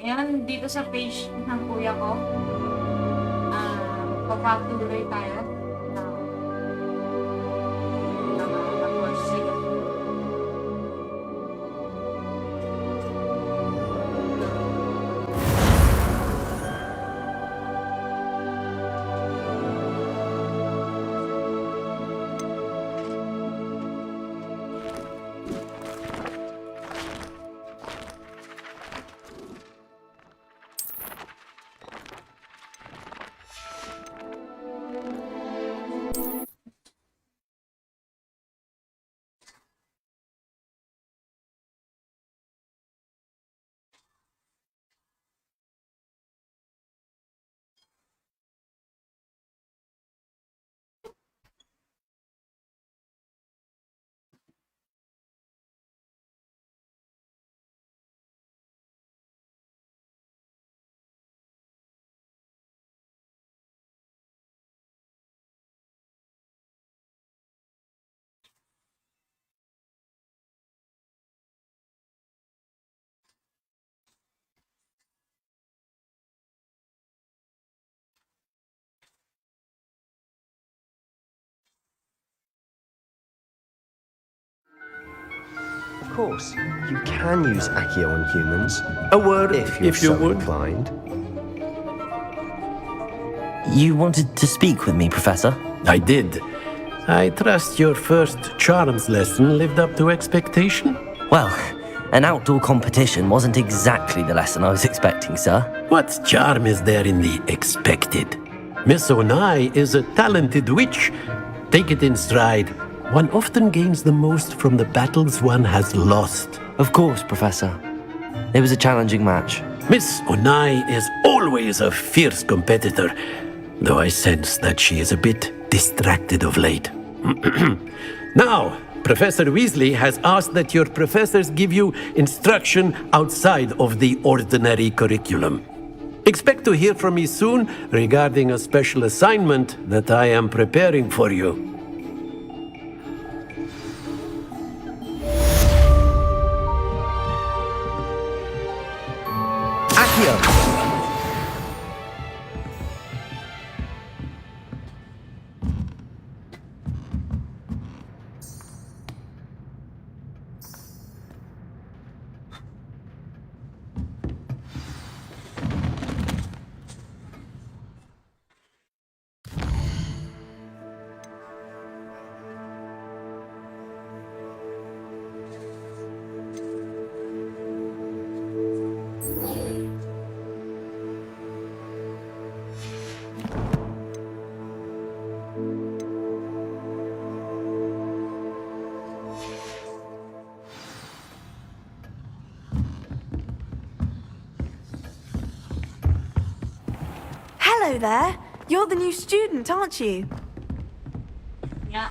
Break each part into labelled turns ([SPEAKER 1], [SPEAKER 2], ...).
[SPEAKER 1] Ayan, dito sa page ng kuya ko, papatuloy tayo.
[SPEAKER 2] Of course, you can use Accio on humans. A word if you're so inclined.
[SPEAKER 3] You wanted to speak with me, Professor?
[SPEAKER 4] I did. I trust your first charms lesson lived up to expectation?
[SPEAKER 3] Well, an outdoor competition wasn't exactly the lesson I was expecting, sir.
[SPEAKER 4] What charm is there in the expected? Miss Onai is a talented witch. Take it in stride. One often gains the most from the battles one has lost.
[SPEAKER 3] Of course, Professor. It was a challenging match.
[SPEAKER 4] Miss Onai is always a fierce competitor, though I sense that she is a bit distracted of late. Now, Professor Weasley has asked that your professors give you instruction outside of the ordinary curriculum. Expect to hear from me soon regarding a special assignment that I am preparing for you.
[SPEAKER 3] Accio!
[SPEAKER 5] Hello there. You're the new student, aren't you?
[SPEAKER 1] Yeah.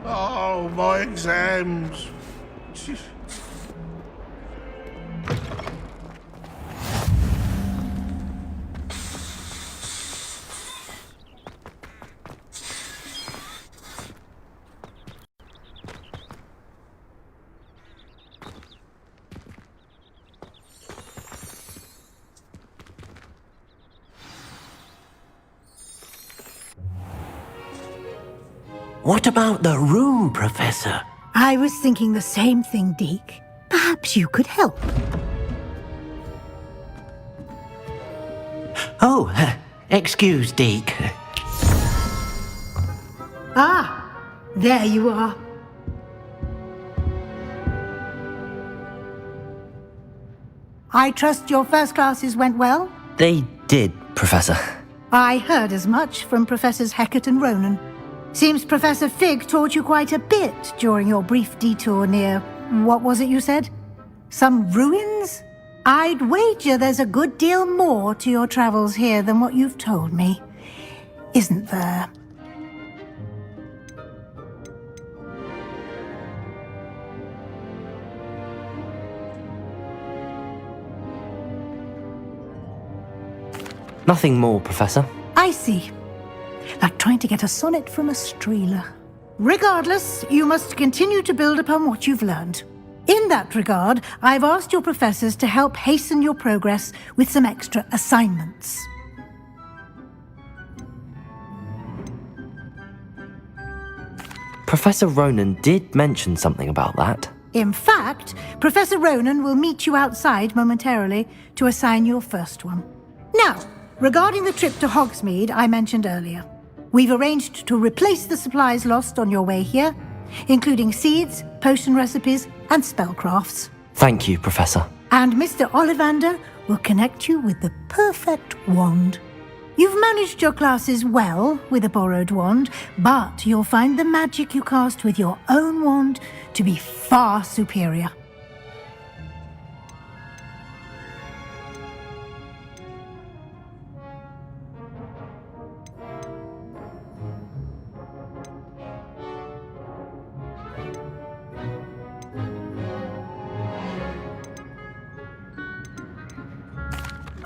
[SPEAKER 6] Oh, my exams.
[SPEAKER 4] What about the room, Professor?
[SPEAKER 7] I was thinking the same thing, Deke. Perhaps you could help.
[SPEAKER 4] Oh, excuse, Deke.
[SPEAKER 7] Ah, there you are. I trust your first classes went well?
[SPEAKER 3] They did, Professor.
[SPEAKER 7] I heard as much from Professors Hecat and Ronan. Seems Professor Fig taught you quite a bit during your brief detour near, what was it you said? Some ruins? I'd wager there's a good deal more to your travels here than what you've told me. Isn't there?
[SPEAKER 3] Nothing more, Professor.
[SPEAKER 7] I see. Like trying to get a sonnet from a streeler. Regardless, you must continue to build upon what you've learned. In that regard, I've asked your professors to help hasten your progress with some extra assignments.
[SPEAKER 3] Professor Ronan did mention something about that.
[SPEAKER 7] In fact, Professor Ronan will meet you outside momentarily to assign your first one. Now, regarding the trip to Hogsmeade I mentioned earlier, we've arranged to replace the supplies lost on your way here, including seeds, potion recipes, and spellcrafts.
[SPEAKER 3] Thank you, Professor.
[SPEAKER 7] And Mr. Ollivander will connect you with the perfect wand. You've managed your classes well with a borrowed wand, but you'll find the magic you cast with your own wand to be far superior.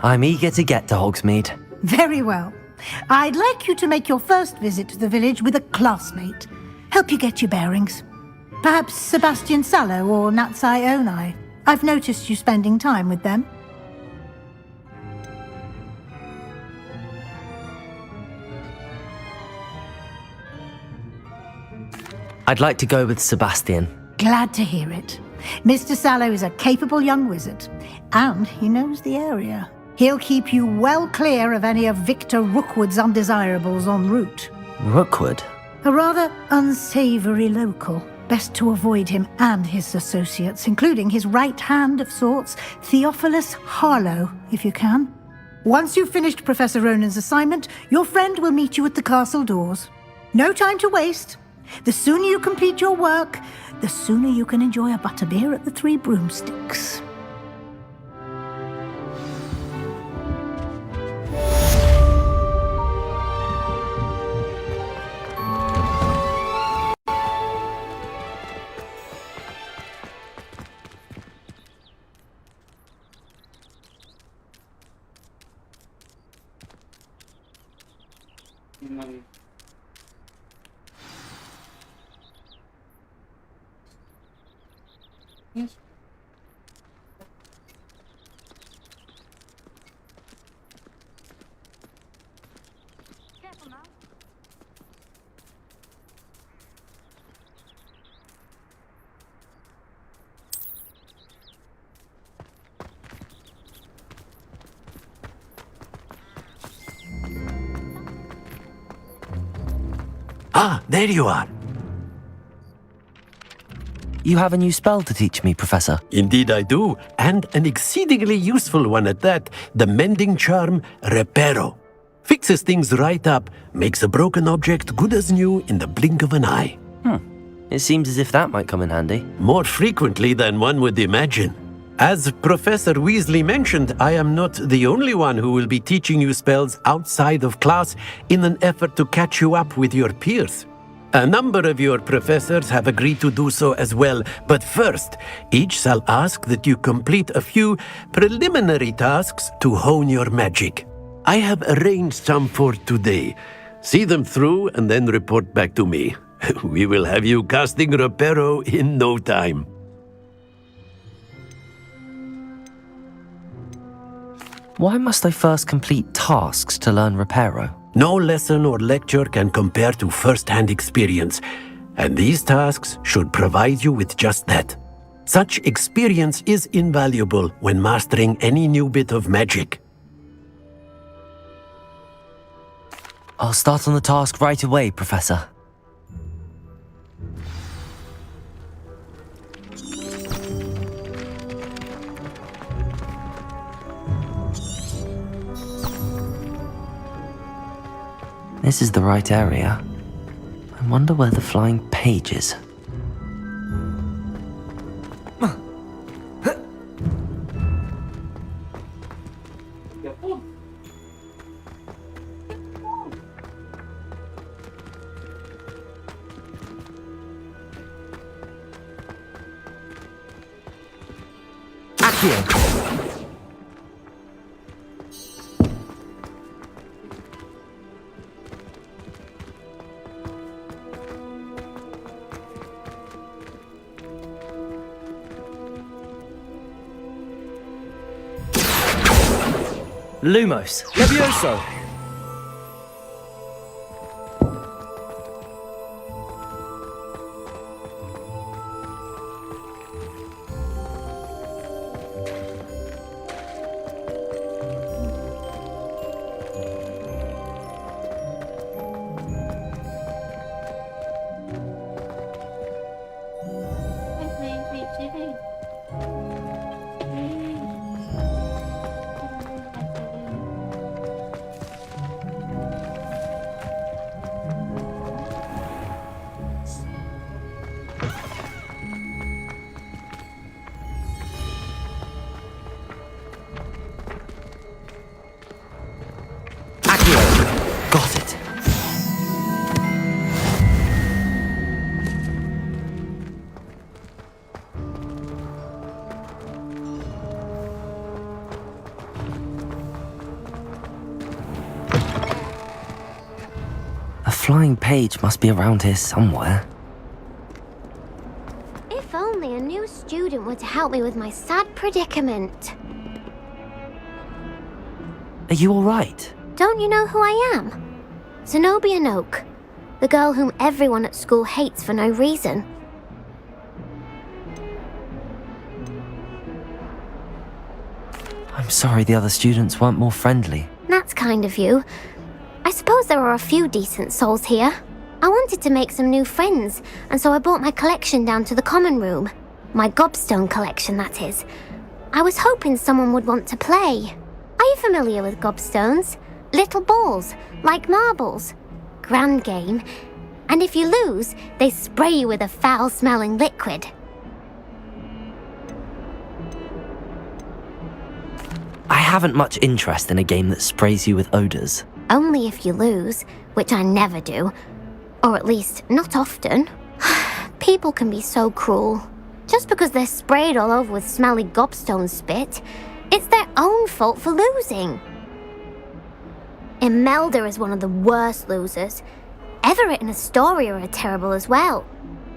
[SPEAKER 3] I'm eager to get to Hogsmeade.
[SPEAKER 7] Very well. I'd like you to make your first visit to the village with a classmate. Help you get your bearings. Perhaps Sebastian Sallow or Natsai Onai. I've noticed you spending time with them.
[SPEAKER 3] I'd like to go with Sebastian.
[SPEAKER 7] Glad to hear it. Mr. Sallow is a capable young wizard, and he knows the area. He'll keep you well clear of any of Victor Rookwood's undesirables en route.
[SPEAKER 3] Rookwood?
[SPEAKER 7] A rather unsavory local. Best to avoid him and his associates, including his right hand of sorts, Theophilus Harlow, if you can. Once you've finished Professor Ronan's assignment, your friend will meet you at the castle doors. No time to waste. The sooner you complete your work, the sooner you can enjoy a butterbeer at the Three Broomsticks.
[SPEAKER 4] Ah, there you are.
[SPEAKER 3] You have a new spell to teach me, Professor.
[SPEAKER 4] Indeed I do, and an exceedingly useful one at that. The mending charm, Reparo. Fixes things right up, makes a broken object good as new in the blink of an eye.
[SPEAKER 3] It seems as if that might come in handy.
[SPEAKER 4] More frequently than one would imagine. As Professor Weasley mentioned, I am not the only one who will be teaching you spells outside of class in an effort to catch you up with your peers. A number of your professors have agreed to do so as well, but first, each shall ask that you complete a few preliminary tasks to hone your magic. I have arranged some for today. See them through and then report back to me. We will have you casting Reparo in no time.
[SPEAKER 3] Why must I first complete tasks to learn Reparo?
[SPEAKER 4] No lesson or lecture can compare to first-hand experience, and these tasks should provide you with just that. Such experience is invaluable when mastering any new bit of magic.
[SPEAKER 3] I'll start on the task right away, Professor. This is the right area. I'm I wonder where the flying page is. Accio! Lumos! Levioso! Got it. A flying page must be around here somewhere.
[SPEAKER 8] If only a new student were to help me with my sad predicament.
[SPEAKER 3] Are you alright?
[SPEAKER 8] Don't you know who I am? Zenobia Noak, the girl whom everyone at school hates for no reason.
[SPEAKER 3] I'm sorry the other students weren't more friendly.
[SPEAKER 8] That's kind of you. I suppose there are a few decent souls here. I wanted to make some new friends, and so I brought my collection down to the common room. My gobstone collection, that is. I was hoping someone would want to play. Are you familiar with gobstones? Little balls, like marbles. Grand game. And if you lose, they spray you with a foul-smelling liquid.
[SPEAKER 3] I haven't much interest in a game that sprays you with odours.
[SPEAKER 8] Only if you lose, which I never do. Or at least, not often. People can be so cruel. Just because they're sprayed all over with smelly gobstone spit, it's their own fault for losing. Imelda is one of the worst losers. Everett and Astoria are terrible as well.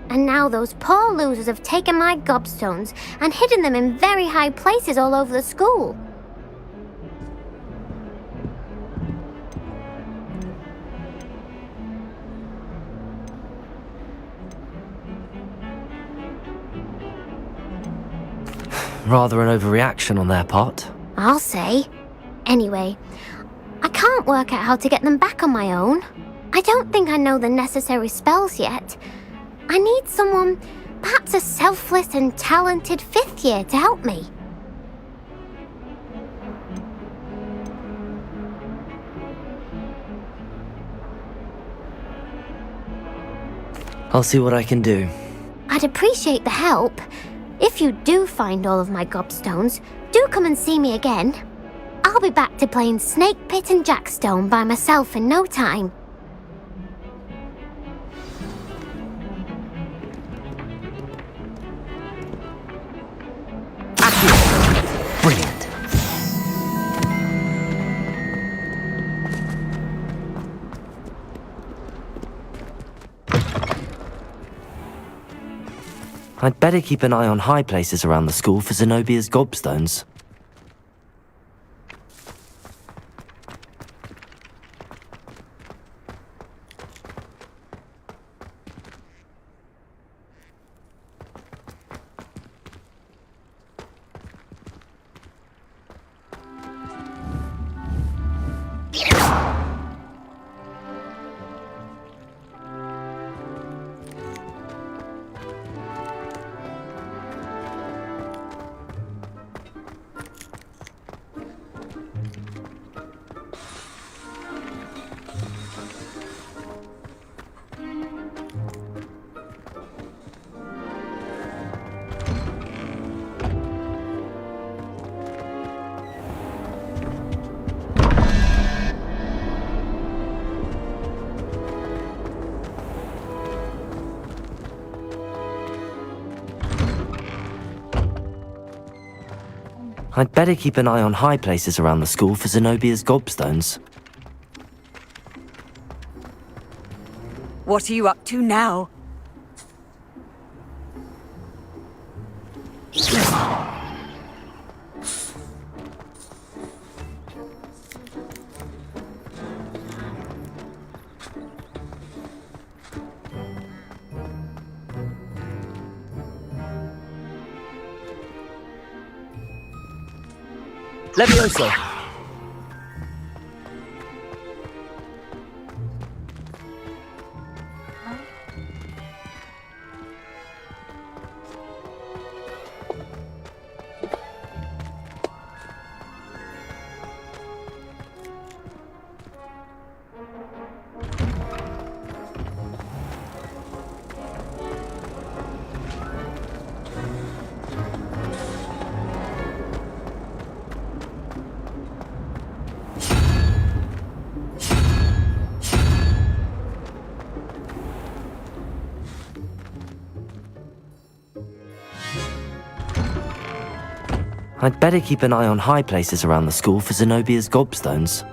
[SPEAKER 8] And now those poor losers have taken my gobstones and hidden them in very high places all over the school.
[SPEAKER 3] Rather an overreaction on their part.
[SPEAKER 8] I'll say. Anyway, I can't work out how to get them back on my own. I don't think I know the necessary spells yet. I need someone, perhaps a selfless and talented fifth year to help me.
[SPEAKER 3] I'll see what I can do.
[SPEAKER 8] I'd appreciate the help. If you do find all of my gobstones, do come and see me again. I'll be back to playing Snake Pit and Jackstone by myself in no time.
[SPEAKER 3] Brilliant. I'd better keep an eye on high places around the school for Zenobia's gobstones. I'd better keep an eye on high places around the school for Zenobia's gobstones.
[SPEAKER 9] What are you up to now?
[SPEAKER 3] Levioso! I'd better keep an eye on high places around the school for Zenobia's gobstones.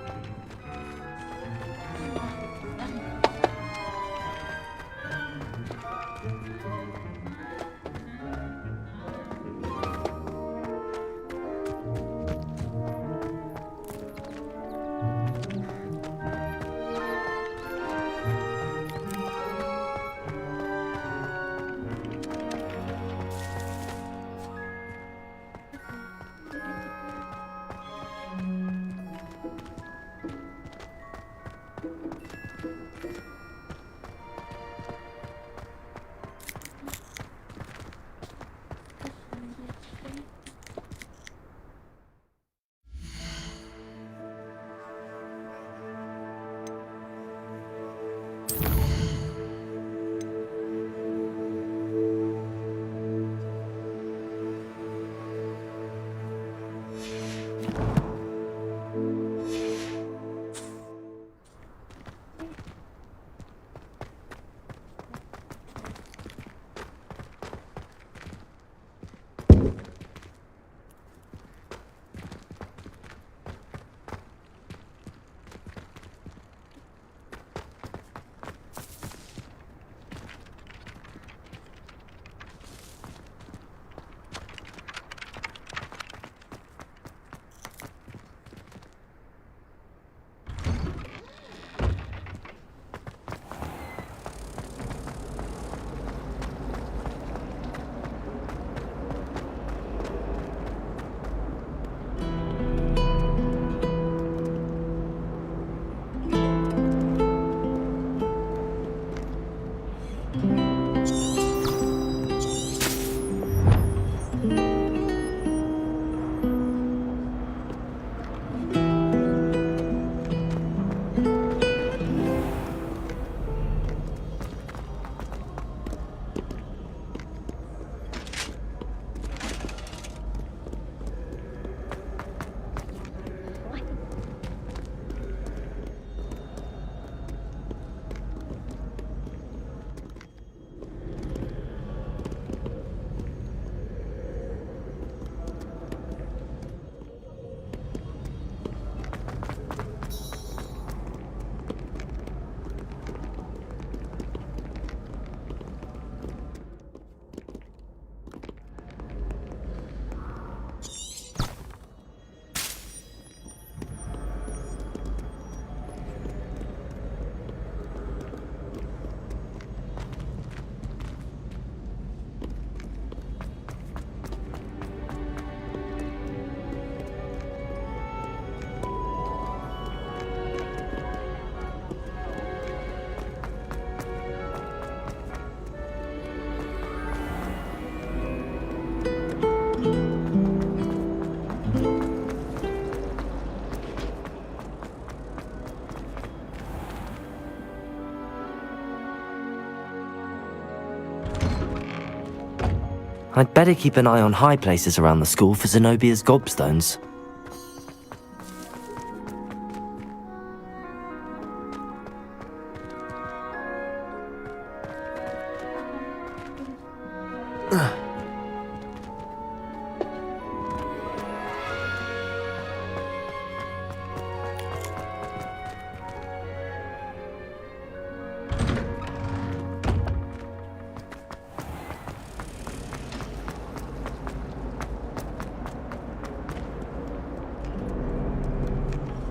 [SPEAKER 3] I'd better keep an eye on high places around the school for Zenobia's gobstones.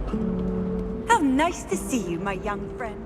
[SPEAKER 9] How nice to see you, my young friend.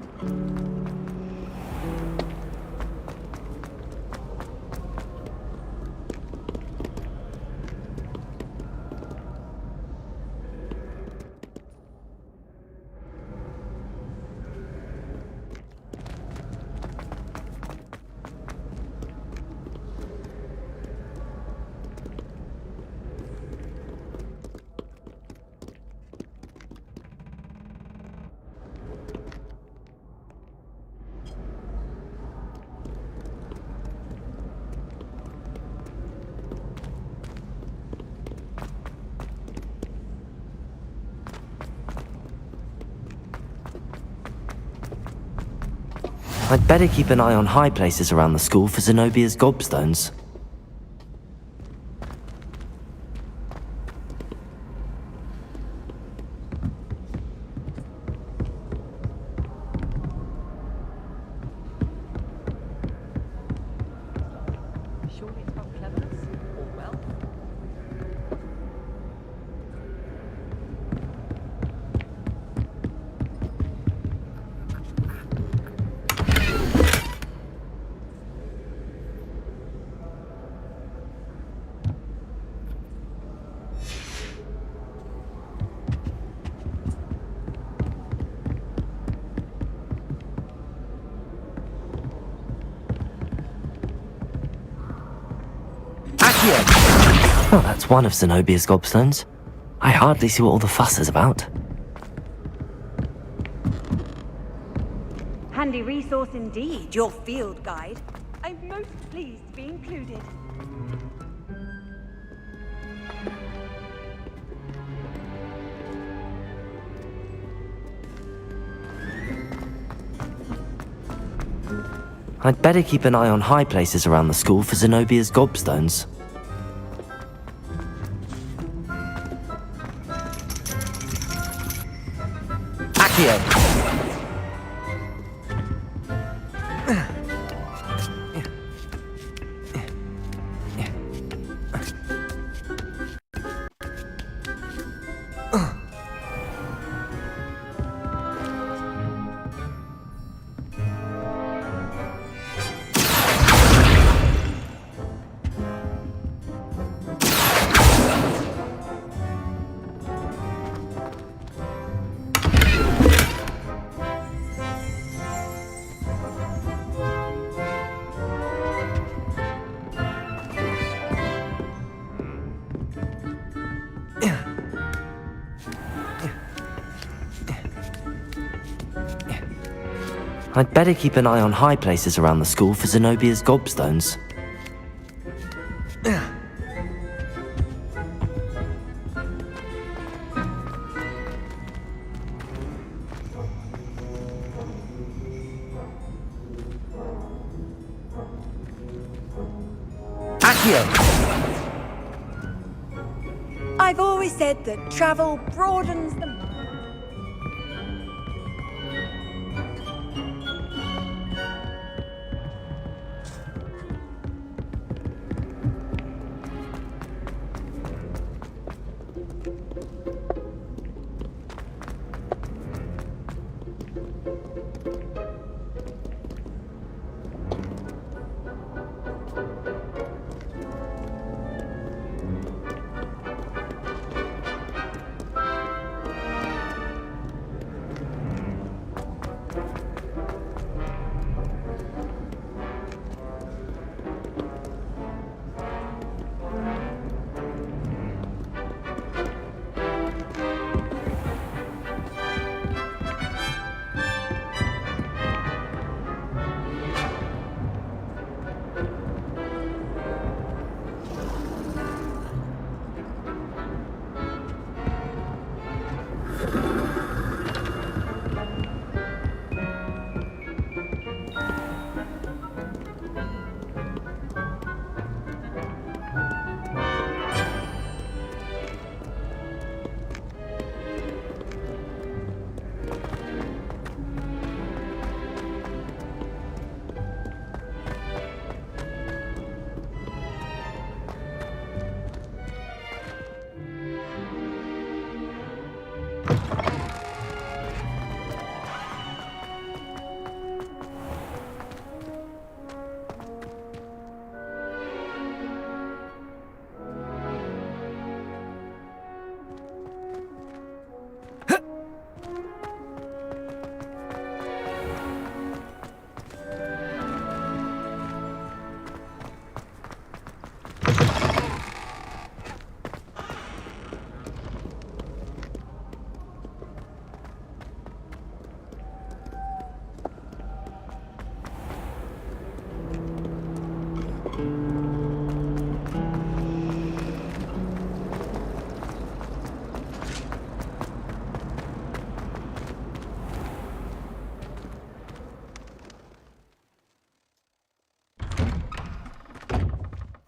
[SPEAKER 3] I'd better keep an eye on high places around the school for Zenobia's gobstones.
[SPEAKER 9] Surely it's about cleverness or wealth.
[SPEAKER 3] Well, that's one of Zenobia's gobstones. I hardly see what all the fuss is about.
[SPEAKER 9] Handy resource indeed, your field guide. I'm most pleased to be included.
[SPEAKER 3] I'd better keep an eye on high places around the school for Zenobia's gobstones. Accio! I'd better keep an eye on high places around the school for Zenobia's gobstones. Accio!
[SPEAKER 9] I've always said that travel broadens the mind.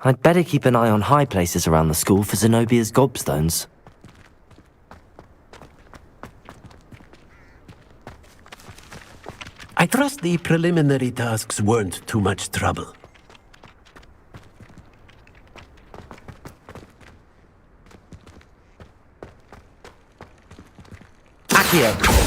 [SPEAKER 3] I'd better keep an eye on high places around the school for Zenobia's gobstones.
[SPEAKER 4] I trust the preliminary tasks weren't too much trouble.
[SPEAKER 3] Accio!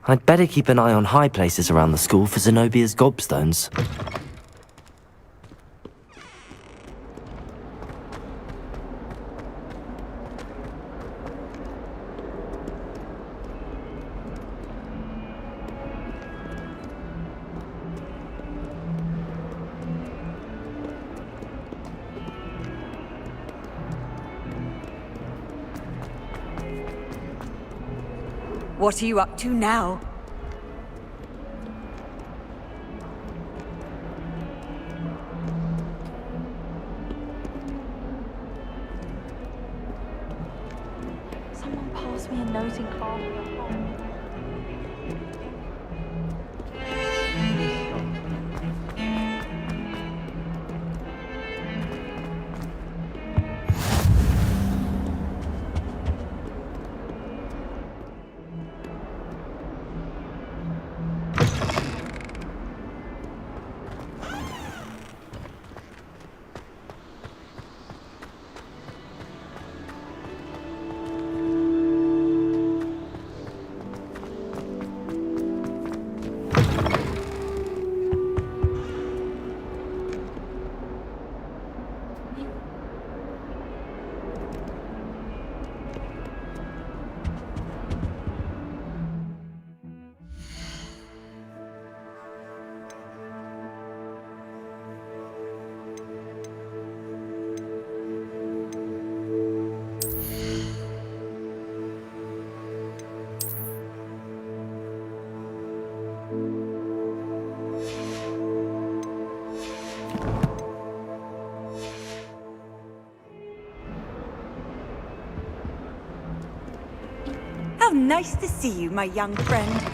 [SPEAKER 3] I'd better keep an eye on high places around the school for Zenobia's gobstones.
[SPEAKER 9] What are you up to now?
[SPEAKER 5] Someone pass me a note in class.
[SPEAKER 9] How nice to see you, my young friend.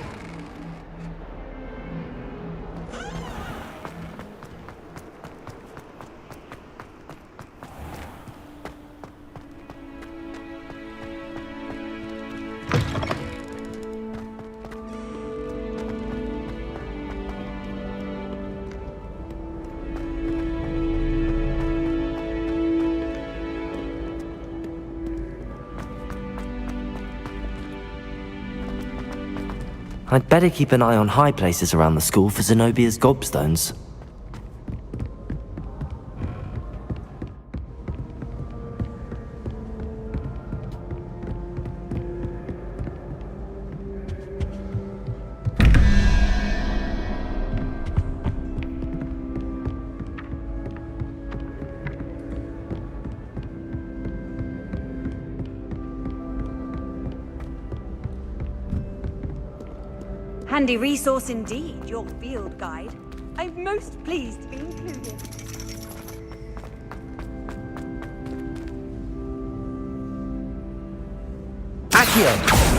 [SPEAKER 3] I'd better keep an eye on high places around the school for Zenobia's gobstones.
[SPEAKER 9] Handy resource indeed, your field guide. I'm most pleased to be included.
[SPEAKER 3] Accio!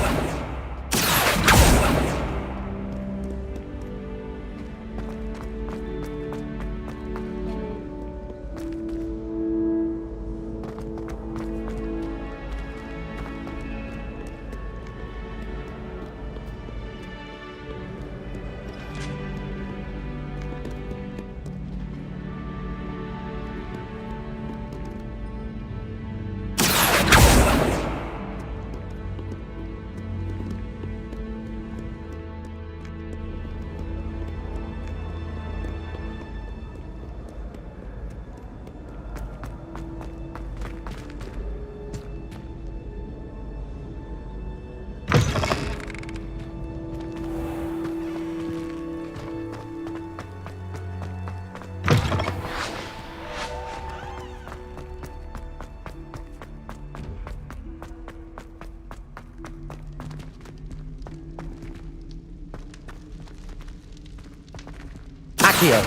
[SPEAKER 3] Here.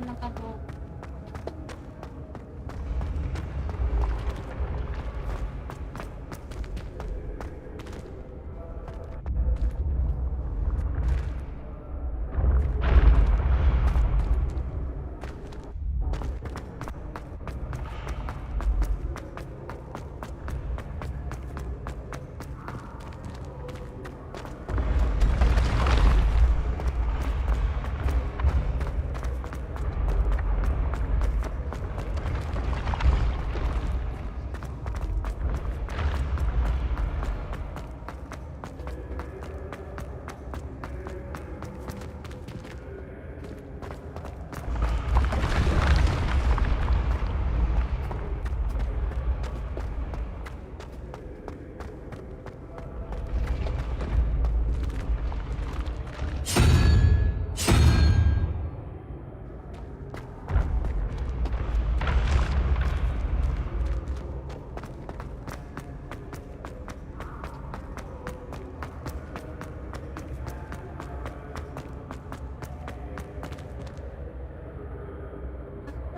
[SPEAKER 1] Nakabok.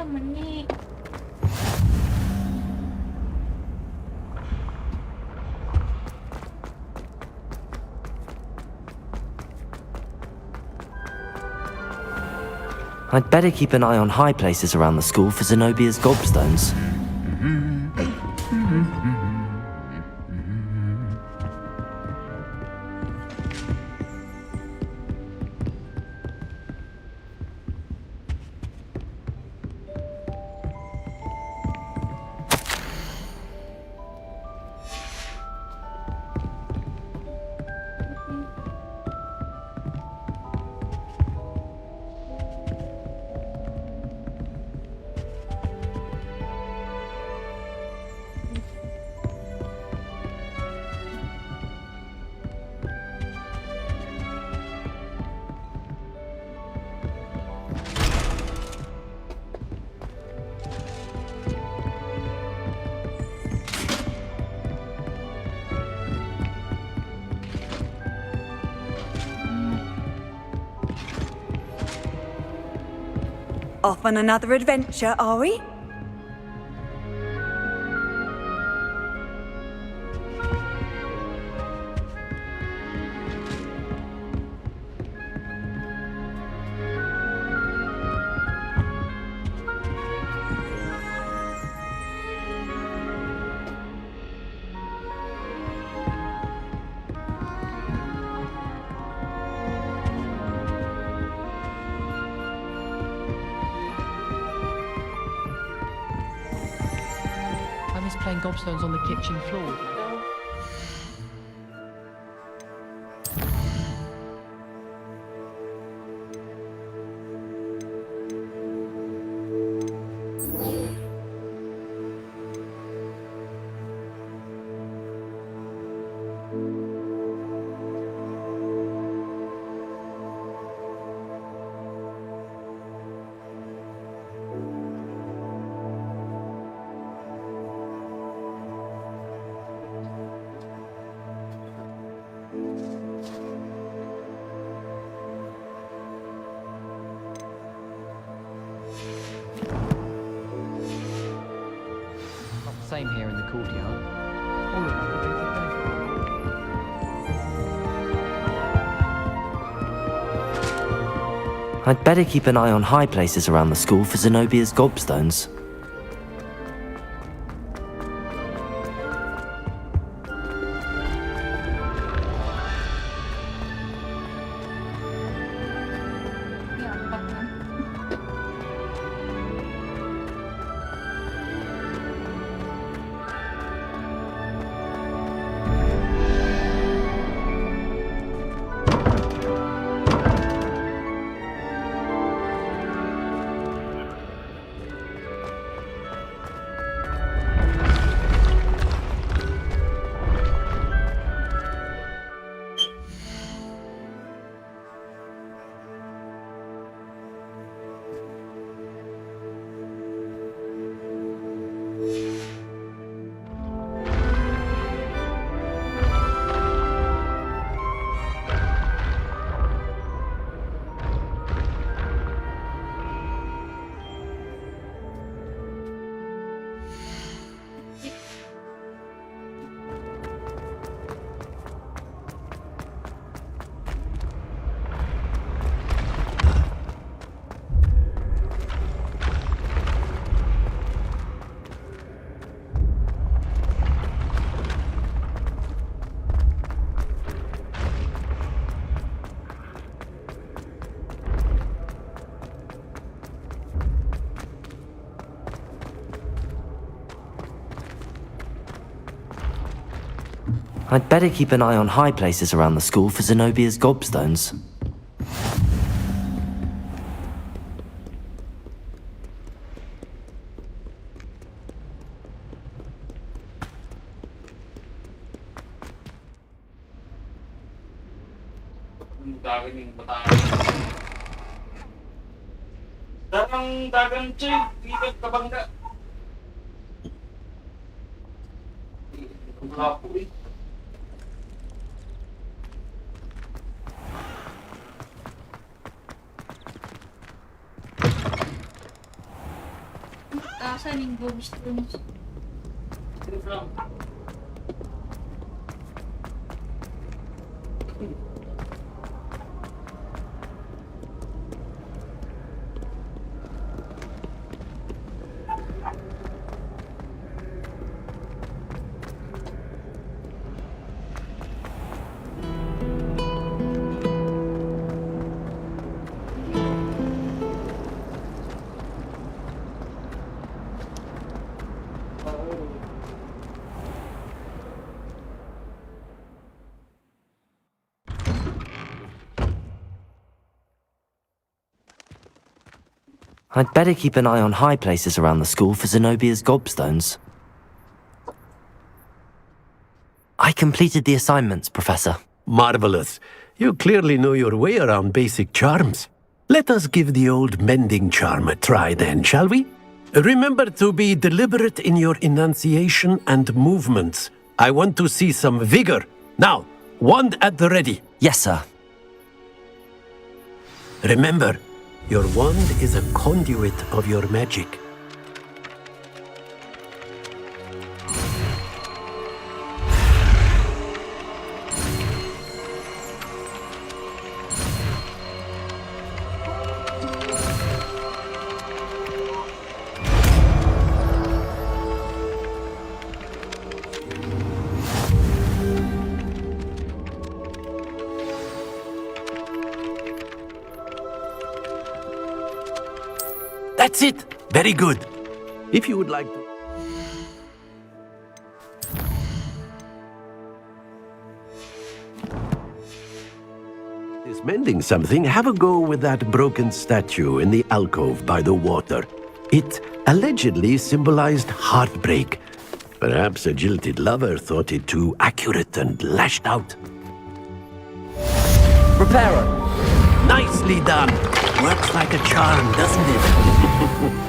[SPEAKER 1] Naman eh.
[SPEAKER 3] I'd better keep an eye on high places around the school for Zenobia's gobstones.
[SPEAKER 9] Off on another adventure, are we?
[SPEAKER 10] I miss playing gobstones on the kitchen floor. Not the same here in the courtyard. Oh, look, I can take
[SPEAKER 3] I'd better keep an eye on high places around the school for Zenobia's gobstones. I'd better keep an eye on high places around the school for Zenobia's gobstones.
[SPEAKER 11] Dagang cuy, libat ka bangga. Lapu eh.
[SPEAKER 1] Asan yung gobstones?
[SPEAKER 3] I'd better keep an eye on high places around the school for Zenobia's gobstones. I completed the assignments, Professor.
[SPEAKER 4] Marvelous. You clearly know your way around basic charms. Let us give the old mending charm a try then, shall we? Remember to be deliberate in your enunciation and movements. I want to see some vigor. Now, wand at the ready.
[SPEAKER 3] Yes, sir.
[SPEAKER 4] Remember, your wand is a conduit of your magic. That's it! Very good. If you would like to... is mending something, have a go with that broken statue in the alcove by the water. It allegedly symbolized heartbreak. Perhaps a jilted lover thought it too accurate and lashed out.
[SPEAKER 3] Reparo!
[SPEAKER 4] Nicely done! Works like a charm, doesn't it?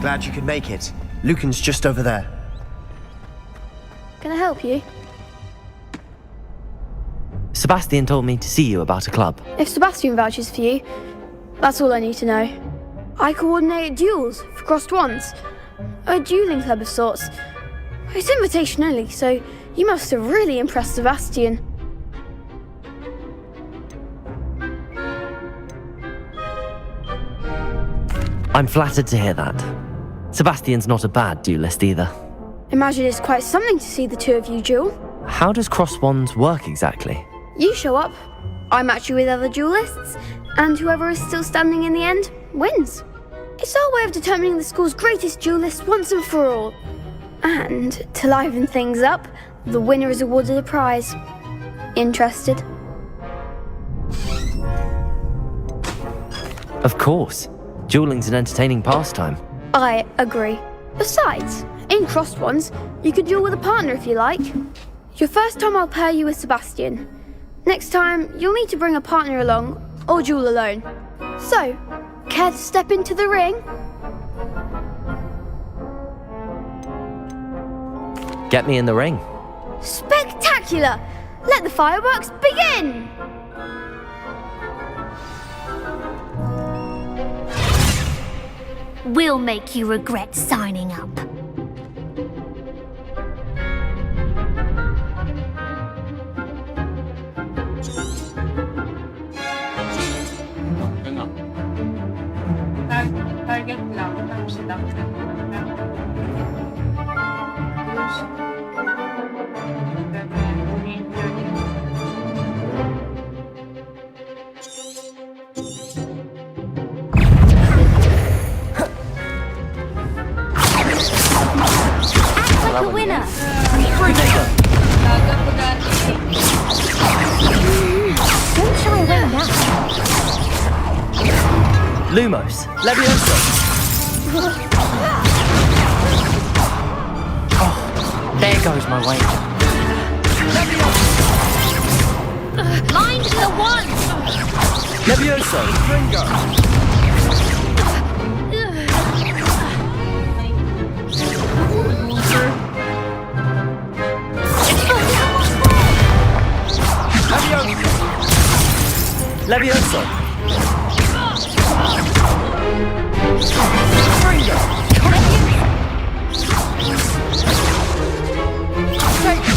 [SPEAKER 2] Glad you could make it. Lucan's just over there.
[SPEAKER 12] Can I help you?
[SPEAKER 3] Sebastian told me to see you about a club.
[SPEAKER 12] If Sebastian vouches for you, that's all I need to know. I coordinate duels for crossed wands. A dueling club of sorts. It's invitation only, so you must have really impressed Sebastian.
[SPEAKER 3] I'm flattered to hear that. Sebastian's not a bad duelist either.
[SPEAKER 12] Imagine it's quite something to see the two of you duel.
[SPEAKER 3] How does cross wands work exactly?
[SPEAKER 12] You show up, I match you with other duelists, and whoever is still standing in the end wins. It's our way of determining the school's greatest duelist once and for all. And to liven things up, the winner is awarded a prize. Interested?
[SPEAKER 3] Of course. Dueling's an entertaining pastime.
[SPEAKER 12] I agree. Besides, in crossed ones, you could duel with a partner if you like. Your first time I'll pair you with Sebastian. Next time, you'll need to bring a partner along, or duel alone. So, care to step into the ring?
[SPEAKER 3] Get me in the ring.
[SPEAKER 12] Spectacular! Let the fireworks begin!
[SPEAKER 8] We'll make you regret signing up.
[SPEAKER 1] Target lang. Tapos lang.
[SPEAKER 8] Like a winner. Don't shy away now.
[SPEAKER 3] Lumos, Levioso. Oh, there goes my wager.
[SPEAKER 8] Line to the one.
[SPEAKER 3] Levioso, Ringo. Levioso.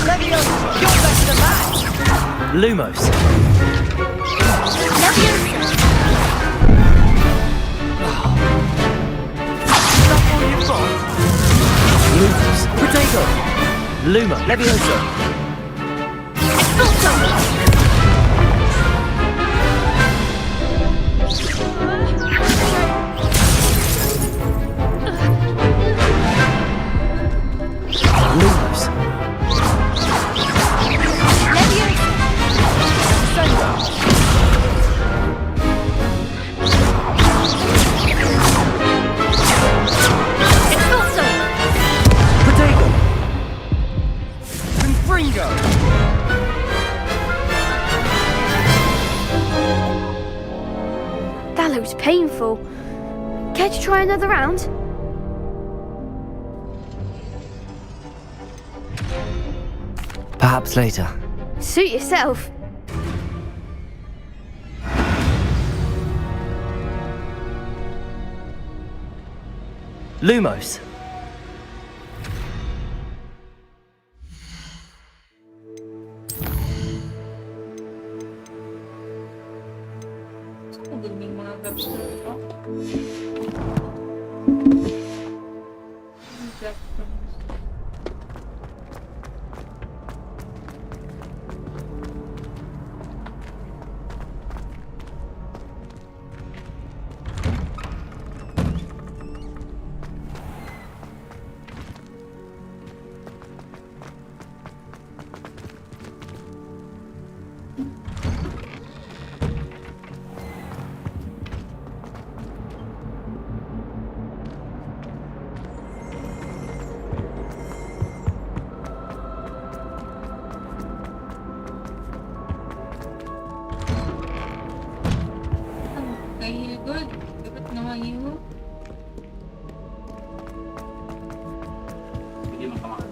[SPEAKER 8] Levioso. You're best of the match.
[SPEAKER 3] Lumos.
[SPEAKER 8] Levioso.
[SPEAKER 3] That's all you've got. Lumos. Potato. Luma. Levioso.
[SPEAKER 8] Expulso.
[SPEAKER 3] Lumos. Potato. Confringo.
[SPEAKER 12] That looks painful. Care to try another round?
[SPEAKER 3] Perhaps later.
[SPEAKER 12] Suit yourself.
[SPEAKER 3] Lumos.
[SPEAKER 1] Yung mga gobstone ko. Good. Dapat naman yun.
[SPEAKER 11] Hindi makamakal.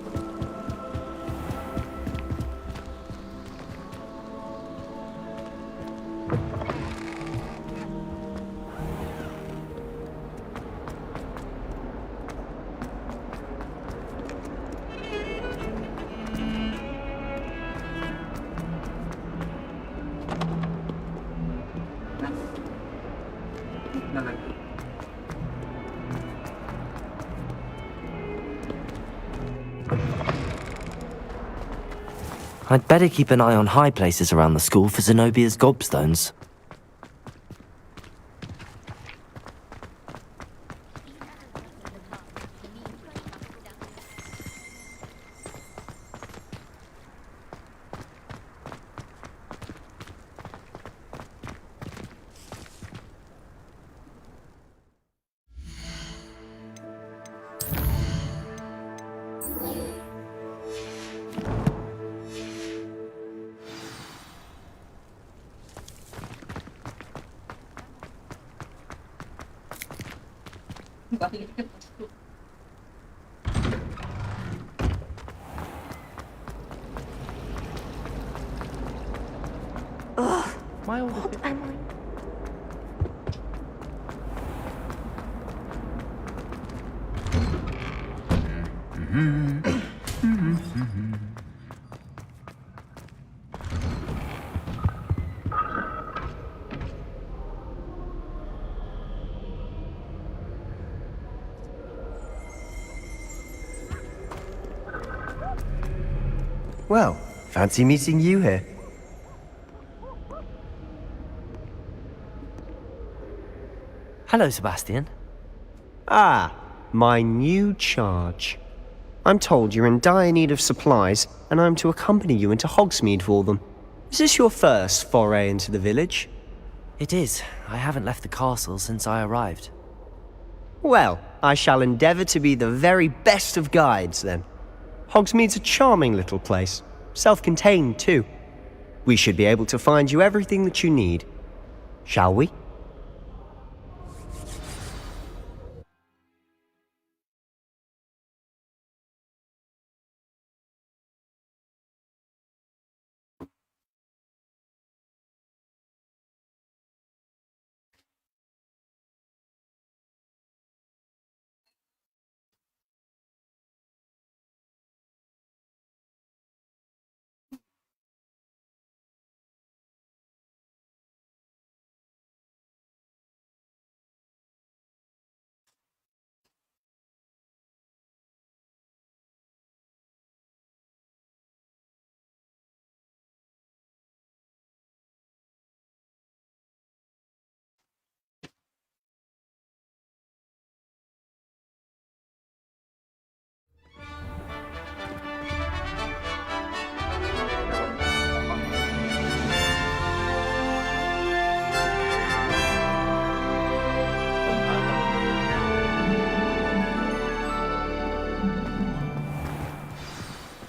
[SPEAKER 3] I'd better keep an eye on high places around the school for Zenobia's gobstones.
[SPEAKER 1] Balik.
[SPEAKER 10] My older
[SPEAKER 5] What am I?
[SPEAKER 2] Well, fancy meeting you here.
[SPEAKER 3] Hello, Sebastian.
[SPEAKER 2] Ah, my new charge. I'm told you're in dire need of supplies, and I'm to accompany you into Hogsmeade for them. Is this your first foray into the village?
[SPEAKER 3] It is. I haven't left the castle since I arrived.
[SPEAKER 2] Well, I shall endeavour to be the very best of guides, then. Hogsmeade's a charming little place, self-contained too. We should be able to find you everything that you need. Shall we?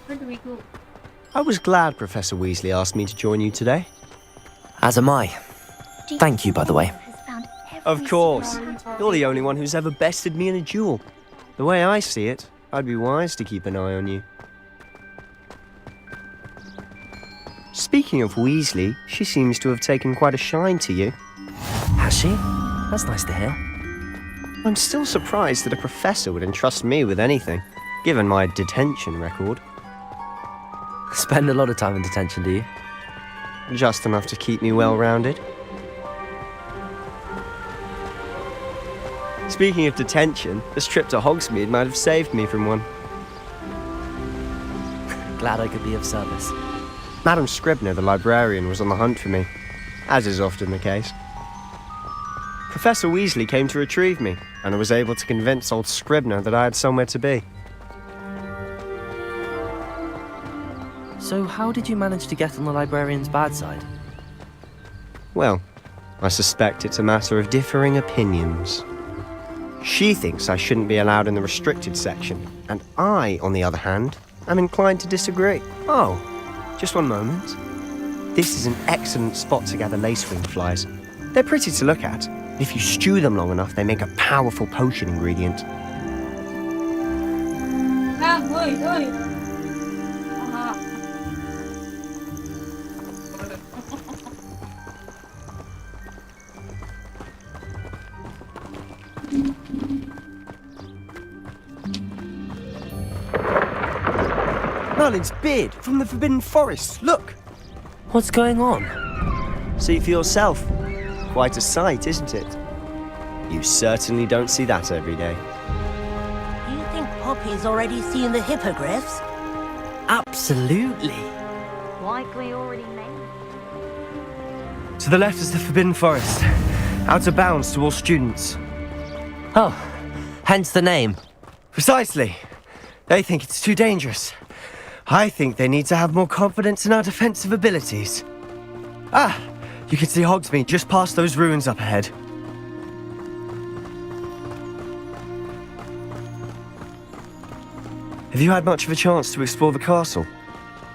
[SPEAKER 1] Where do we go?
[SPEAKER 2] I was glad Professor Weasley asked me to join you today.
[SPEAKER 3] As am I. Thank you, by the way.
[SPEAKER 2] Of course. You're the only one who's ever bested me in a duel. The way I see it, I'd be wise to keep an eye on you. Speaking of Weasley, she seems to have taken quite a shine to you.
[SPEAKER 3] Has she? That's nice to hear.
[SPEAKER 2] I'm still surprised that a professor would entrust me with anything, given my detention record.
[SPEAKER 3] Spend a lot of time in detention, do you?
[SPEAKER 2] Just enough to keep me well-rounded. Speaking of detention, this trip to Hogsmeade might have saved me from one.
[SPEAKER 3] Glad I could be of service.
[SPEAKER 2] Madam Scribner, the librarian, was on the hunt for me, as is often the case. Professor Weasley came to retrieve me, and I was able to convince old Scribner that I had somewhere to be.
[SPEAKER 3] So how did you manage to get on the librarian's bad side?
[SPEAKER 2] Well, I suspect it's a matter of differing opinions. She thinks I shouldn't be allowed in the restricted section, and I, on the other hand, am inclined to disagree. Oh, just one moment. This is an excellent spot to gather lacewing flies. They're pretty to look at. If you stew them long enough, they make a powerful potion ingredient.
[SPEAKER 1] Ah, hoy, hoy. Ah.
[SPEAKER 2] Merlin's beard from the Forbidden Forest. Look!
[SPEAKER 3] What's going on?
[SPEAKER 2] See for yourself. Quite a sight, isn't it? You certainly don't see that every day.
[SPEAKER 13] Do you think Poppy's already seen the hippogriffs?
[SPEAKER 3] Absolutely.
[SPEAKER 9] Likely already made.
[SPEAKER 2] To the left is the Forbidden Forest. Out of bounds to all students.
[SPEAKER 3] Oh, hence the name.
[SPEAKER 2] Precisely. They think it's too dangerous. I think they need to have more confidence in our defensive abilities. Ah, you can see Hogsmeade just past those ruins up ahead. Have you had much of a chance to explore the castle?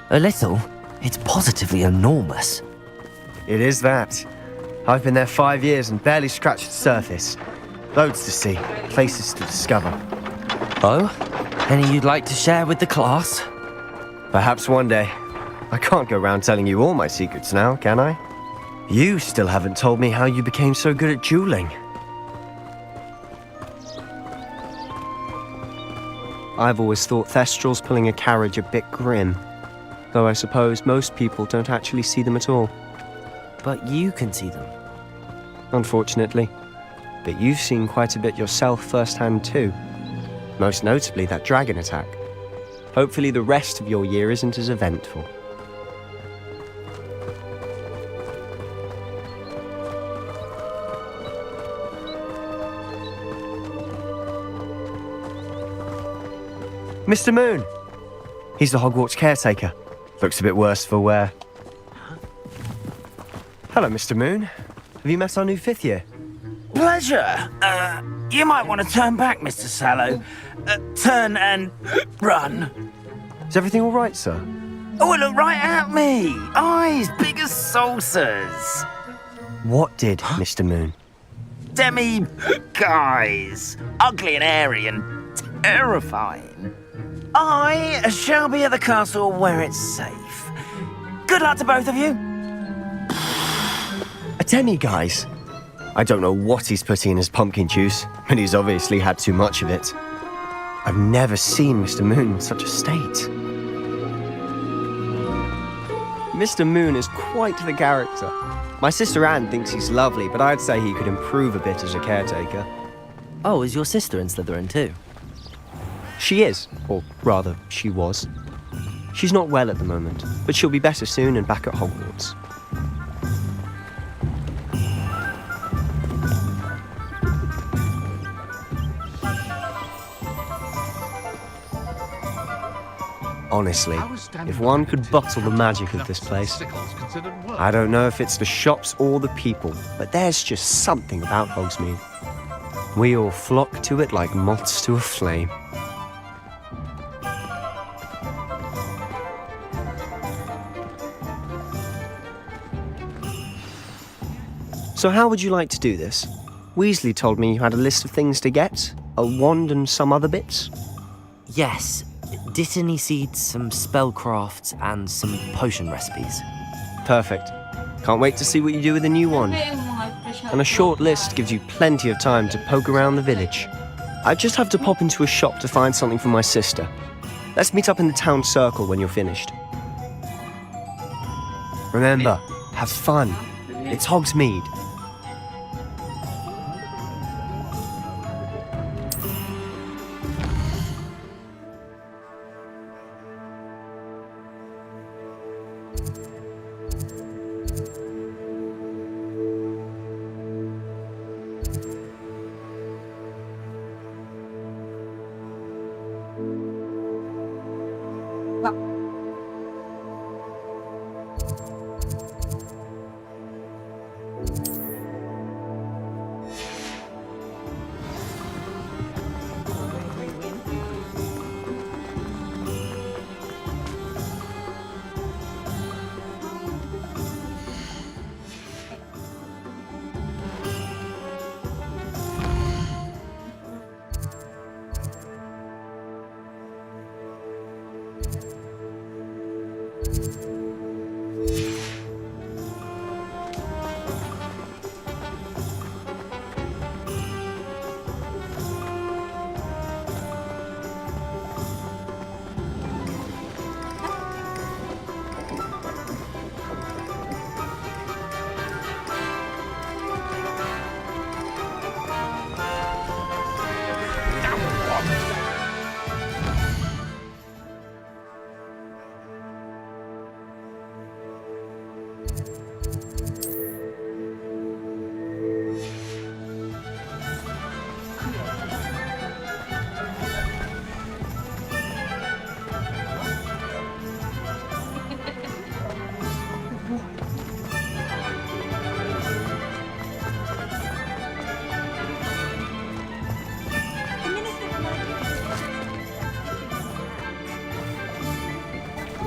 [SPEAKER 3] A little. It's positively enormous.
[SPEAKER 2] It is that. I've been there 5 years and barely scratched the surface. Loads to see, places to discover.
[SPEAKER 3] Oh? Any you'd like to share with the class?
[SPEAKER 2] Perhaps one day. I can't go around telling you all my secrets now, can I? You still haven't told me how you became so good at dueling. I've always thought Thestrals pulling a carriage a bit grim. Though I suppose most people don't actually see them at all.
[SPEAKER 3] But you can see them.
[SPEAKER 2] Unfortunately. But you've seen quite a bit yourself firsthand too. Most notably that dragon attack. Hopefully the rest of your year isn't as eventful. Mr. Moon! He's the Hogwarts caretaker. Looks a bit worse for wear. Hello, Mr. Moon. Have you met our new 5th year?
[SPEAKER 13] Pleasure. You might want to turn back, Mr. Sallow. Turn and run.
[SPEAKER 2] Is everything all right, sir?
[SPEAKER 13] Oh, look right at me. Eyes big as saucers.
[SPEAKER 2] What did, Mr. Moon?
[SPEAKER 13] Demi guys. Ugly and airy and terrifying. I shall be at the castle where it's safe. Good luck to both of you.
[SPEAKER 2] A demi-guise? I don't know what he's putting in his pumpkin juice, but he's obviously had too much of it. I've never seen Mr. Moon in such a state. Mr. Moon is quite the character. My sister Anne thinks he's lovely, but I'd say he could improve a bit as a caretaker.
[SPEAKER 3] Oh, is your sister in Slytherin too?
[SPEAKER 2] She is, or rather, she was. She's not well at the moment, but she'll be better soon and back at Hogwarts. Honestly, if one could bottle the magic of this place, I don't know if it's the shops or the people, but there's just something about Hogsmeade. We all flock to it like moths to a flame. So how would you like to do this? Weasley told me you had a list of things to get, a wand and some other bits.
[SPEAKER 3] Yes. Dittany seeds, some spellcrafts, and some potion recipes.
[SPEAKER 2] Perfect. Can't wait to see what you do with the new one. And a short list gives you plenty of time to poke around the village. I just have to pop into a shop to find something for my sister. Let's meet up in the town circle when you're finished. Remember, have fun. It's Hogsmeade.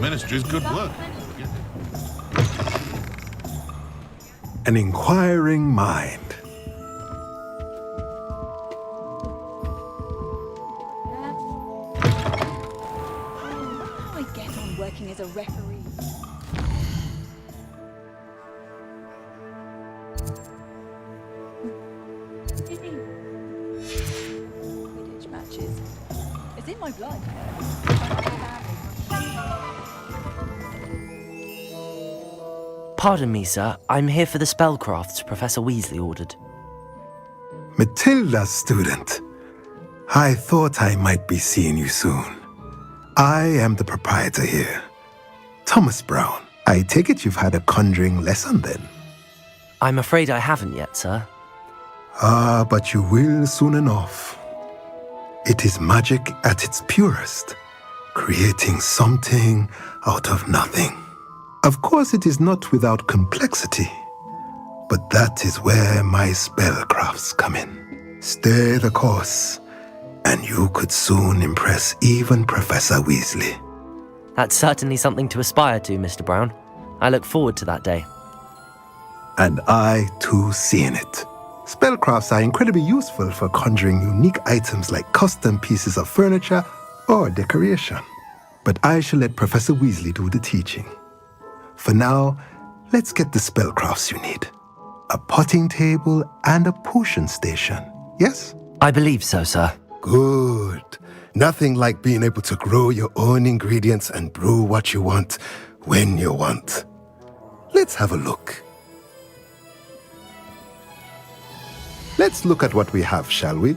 [SPEAKER 6] ministry's good work.
[SPEAKER 14] An inquiring mind.
[SPEAKER 9] How I get on working as a referee. Quidditch matches. It's in my blood.
[SPEAKER 3] Pardon me, sir. I'm here for the spellcrafts Professor Weasley ordered.
[SPEAKER 14] Matilda's student. I thought I might be seeing you soon. I am the proprietor here. Thomas Brown. I take it you've had a conjuring lesson then?
[SPEAKER 3] I'm afraid I haven't yet, sir.
[SPEAKER 14] Ah, but you will soon enough. It is magic at its purest, creating something out of nothing. Of course, it is not without complexity, but that is where my spellcrafts come in. Stay the course, and you could soon impress even Professor Weasley.
[SPEAKER 3] That's certainly something to aspire to, Mr. Brown. I look forward to that day.
[SPEAKER 14] And I, too, seeing it. Spellcrafts are incredibly useful for conjuring unique items like custom pieces of furniture or decoration. But I shall let Professor Weasley do the teaching. For now, let's get the spellcrafts you need. A potting table and a potion station, yes?
[SPEAKER 3] I believe so, sir.
[SPEAKER 14] Good. Nothing like being able to grow your own ingredients and brew what you want when you want. Let's have a look. Let's look at what we have, shall we?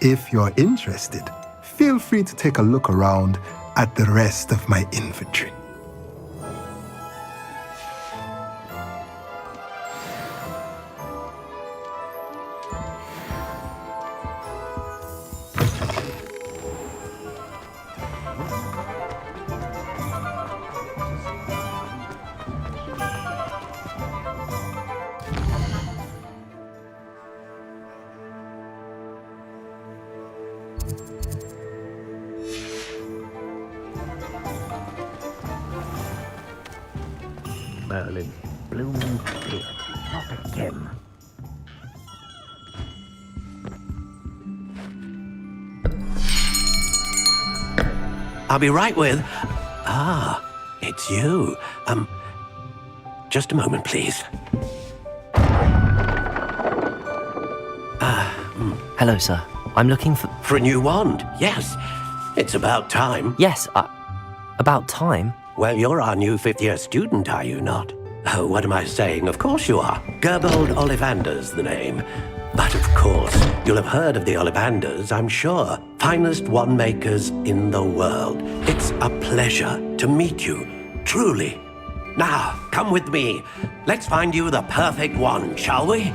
[SPEAKER 14] If you're interested, feel free to take a look around at the rest of my inventory.
[SPEAKER 13] Merlin, blooming beard, not again.
[SPEAKER 4] I'll be right with... Ah, it's you. Just a moment, please.
[SPEAKER 3] Hello, sir. I'm looking for...
[SPEAKER 4] For a new wand, yes. It's about time.
[SPEAKER 3] Yes, about time?
[SPEAKER 4] Well, you're our new fifth-year student, are you not? Oh, what am I saying? Of course you are. Gerbold Ollivander's the name. But of course, you'll have heard of the Ollivanders, I'm sure. Finest wand makers in the world. It's a pleasure to meet you, truly. Now, come with me. Let's find you the perfect wand, shall we?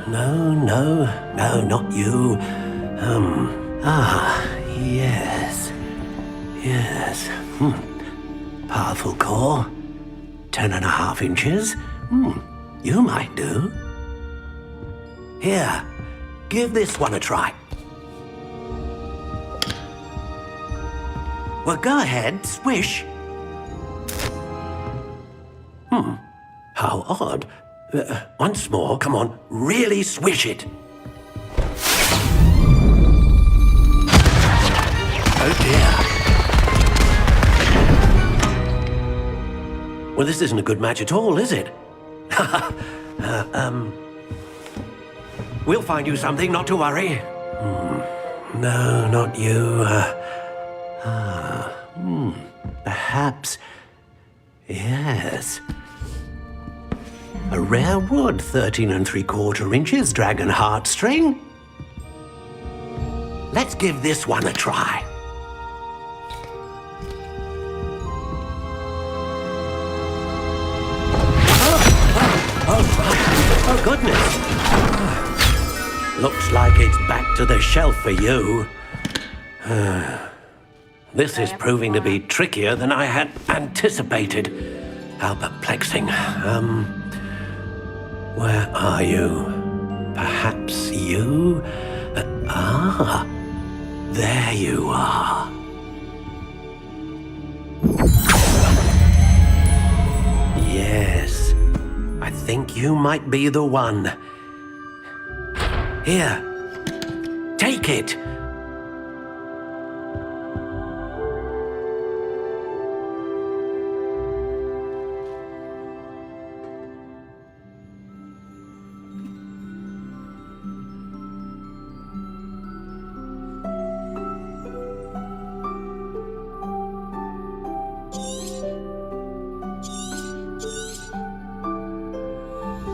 [SPEAKER 4] No, not you. Yes. Powerful core. 10.5 inches. You might do. Here, give this one a try. Well, go ahead, swish. How odd. Once more, come on, really swish it. Oh dear. Well, this isn't a good match at all, is it? We'll find you something, not to worry. No, not you. Perhaps... Yes. A rare wood, 13 3/4 inches, dragon heartstring. Let's give this one a try. Oh, goodness. Looks like it's back to the shelf for you. This is proving to be trickier than I had anticipated. How perplexing. Where are you? Perhaps you? There you are. Yes, I think you might be the one. Here, take it.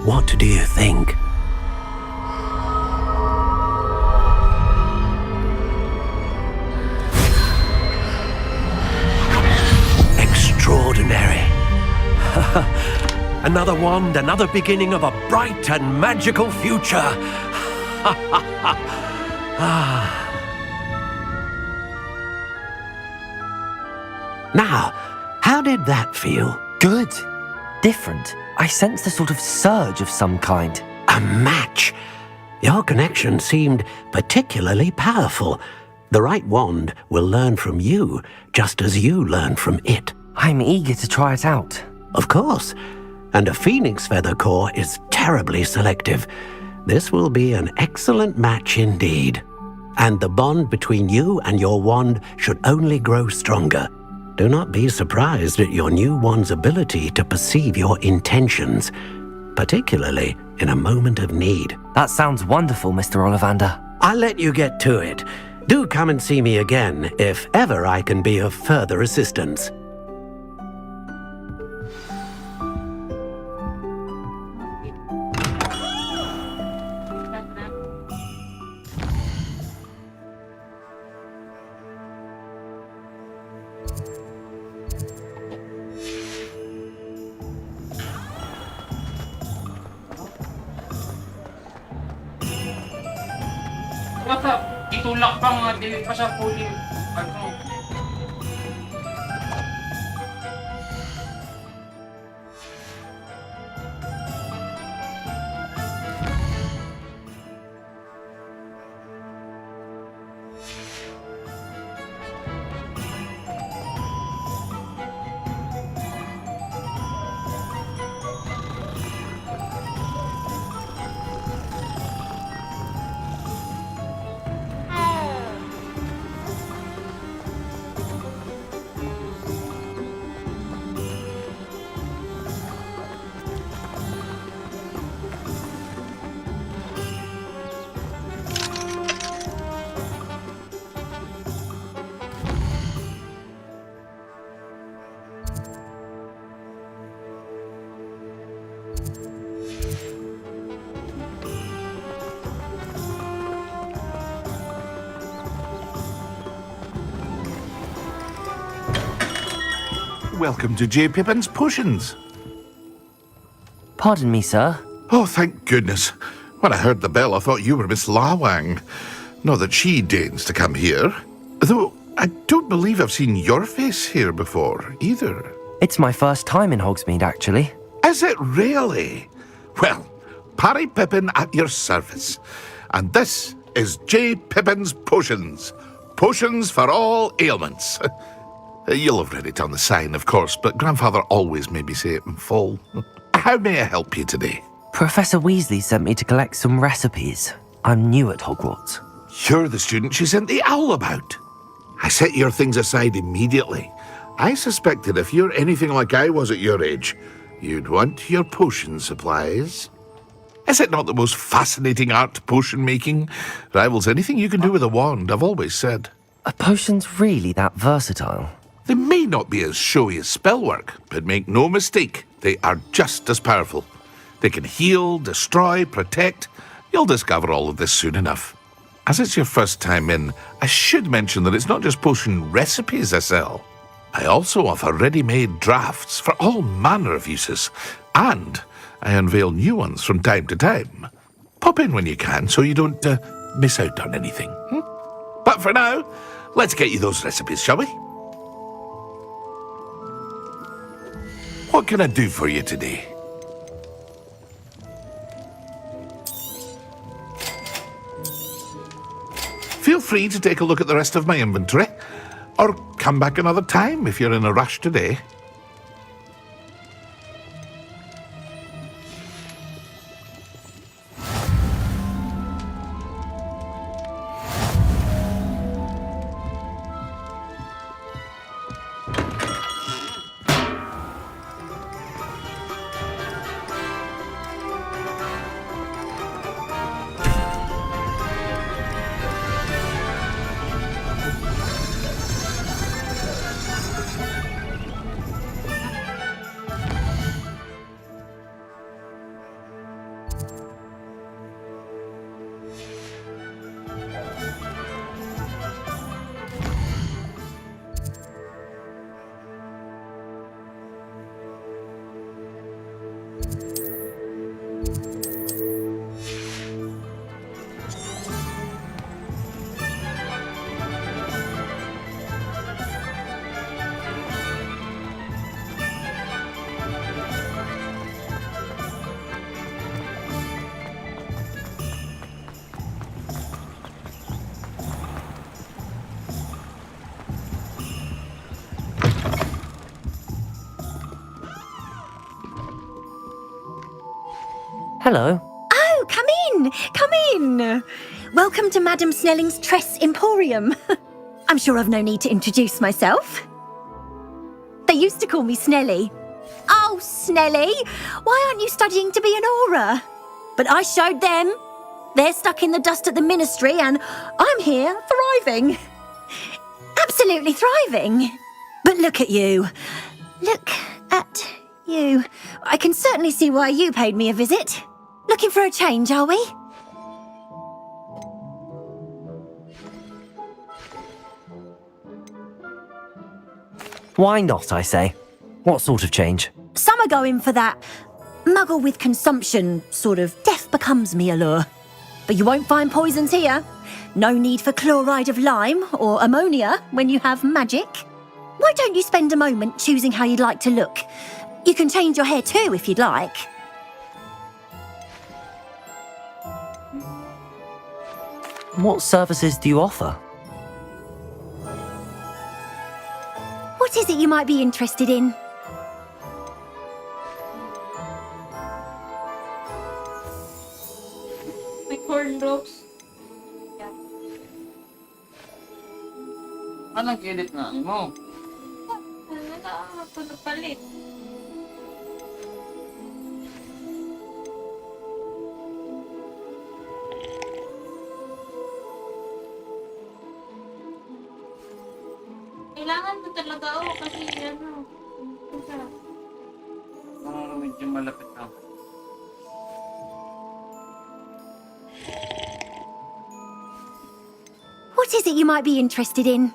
[SPEAKER 4] What do you think? Extraordinary. Another wand, another beginning of a bright and magical future. Now, how did that feel?
[SPEAKER 3] Good. Different. I sensed a sort of surge of some kind.
[SPEAKER 4] A match. Your connection seemed particularly powerful. The right wand will learn from you, just as you learn from it.
[SPEAKER 3] I'm eager to try it out.
[SPEAKER 4] Of course. And a phoenix feather core is terribly selective. This will be an excellent match indeed. And the bond between you and your wand should only grow stronger. Do not be surprised at your new wand's ability to perceive your intentions, particularly in a moment of need.
[SPEAKER 3] That sounds wonderful, Mr. Ollivander.
[SPEAKER 4] I'll let you get to it. Do come and see me again if ever I can be of further assistance.
[SPEAKER 11] What's up? Itulak pa mga dili pa sa puli. Ano?
[SPEAKER 6] Welcome to J. Pippin's Potions.
[SPEAKER 3] Pardon me, sir.
[SPEAKER 6] Oh, thank goodness. When I heard the bell, I thought you were Miss Lawang. Not that she deigns to come here. Though, I don't believe I've seen your face here before, either.
[SPEAKER 3] It's my first time in Hogsmeade, actually.
[SPEAKER 6] Is it really? Well, Parry Pippin at your service. And this is J. Pippin's Potions. Potions for all ailments. You'll have read it on the sign, of course, but Grandfather always made me say it in full. How may I help you today?
[SPEAKER 3] Professor Weasley sent me to collect some recipes. I'm new at Hogwarts.
[SPEAKER 6] You're the student she sent the owl about. I set your things aside immediately. I suspected if you're anything like I was at your age, you'd want your potion supplies. Is it not the most fascinating art, potion making? Rivals anything you can do with a wand, I've always said.
[SPEAKER 3] Are potions really that versatile?
[SPEAKER 6] They may not be as showy as spellwork, but make no mistake, they are just as powerful. They can heal, destroy, protect. You'll discover all of this soon enough. As it's your first time in, I should mention that it's not just potion recipes I sell. I also offer ready-made drafts for all manner of uses, and I unveil new ones from time to time. Pop in when you can so you don't miss out on anything. But for now, let's get you those recipes, shall we? What can I do for you today? Feel free to take a look at the rest of my inventory, or come back another time if you're in a rush today.
[SPEAKER 3] Hello.
[SPEAKER 15] Oh, come in! Come in! Welcome to Madame Snelling's Tress Emporium. I'm sure I've no need to introduce myself. They used to call me Snelly. Oh, Snelly! Why aren't you studying to be an aura? But I showed them. They're stuck in the dust at the ministry and I'm here thriving. Absolutely thriving. But look at you. Look at you. I can certainly see why you paid me a visit. Looking for a change, are we?
[SPEAKER 3] Why not, I say? What sort of change?
[SPEAKER 15] Some are going for that muggle with consumption, sort of death becomes me allure. But you won't find poisons here. No need for chloride of lime or ammonia when you have magic. Why don't you spend a moment choosing how you'd like to look? You can change your hair too if you'd like.
[SPEAKER 3] What services do you offer?
[SPEAKER 15] What is it you might be interested in?
[SPEAKER 1] May corn dogs. Yeah.
[SPEAKER 11] Anong edit na mo?
[SPEAKER 1] Wala ako napalit. Kailangan mo talaga kasi ano.
[SPEAKER 11] Medyo malapit na.
[SPEAKER 15] What is it you might be interested in?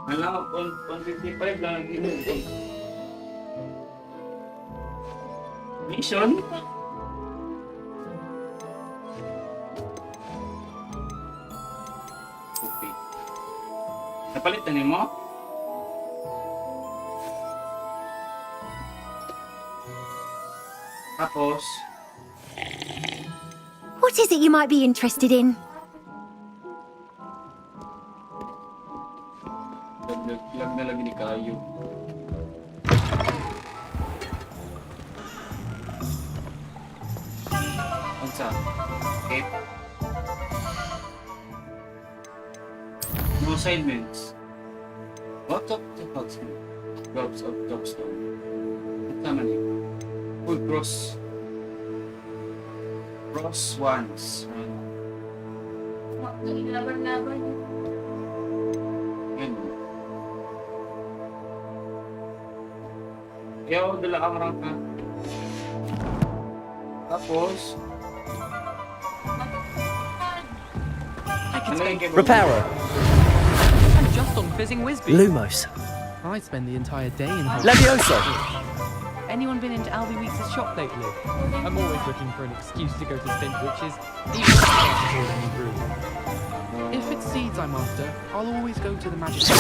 [SPEAKER 11] Alam mo po, 155 lang ang ginugon. Mission? Okay. Napalit na mo? Tapos,
[SPEAKER 15] What is it you might be interested in?
[SPEAKER 11] lag na lang ni kayo. Unsa? Okay. No assignments. What of the Gobs of Gobstone? Unsa man ni? Uy, cross once.
[SPEAKER 1] Laban-laban.
[SPEAKER 11] Yan. Kaya dala kang rank ka. Tapos,
[SPEAKER 3] Repairer.
[SPEAKER 10] I'm just on fizzing Whizbee.
[SPEAKER 3] Lumos.
[SPEAKER 10] I spend the entire day in Hogwarts.
[SPEAKER 3] Levioso.
[SPEAKER 10] Anyone been into Albie Weeks' shop lately? I'm always looking for an excuse to go to Stintwitch's, even if it's pouring through. If it's seeds I'm after, I'll always go to the magic shop.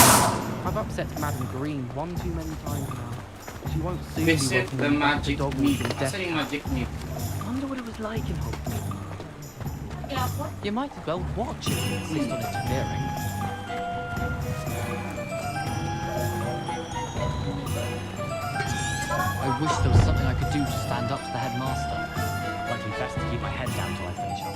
[SPEAKER 10] I've upset Madam Green one too many times now. She won't soon be
[SPEAKER 11] visit
[SPEAKER 10] working
[SPEAKER 11] the
[SPEAKER 10] with
[SPEAKER 11] magic
[SPEAKER 10] dog
[SPEAKER 11] meat.
[SPEAKER 10] weaving death.
[SPEAKER 11] Asa yung magic meat?
[SPEAKER 10] Wonder what it was like in Hogwarts. You might as well watch if you insist on interfering. I wish there was something I could do to stand up to the headmaster. Might be best to keep my head down till I finish up.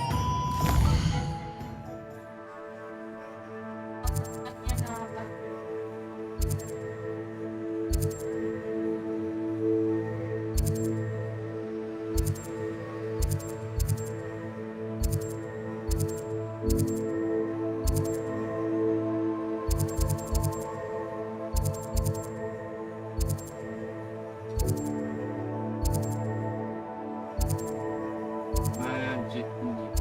[SPEAKER 11] Magic meat.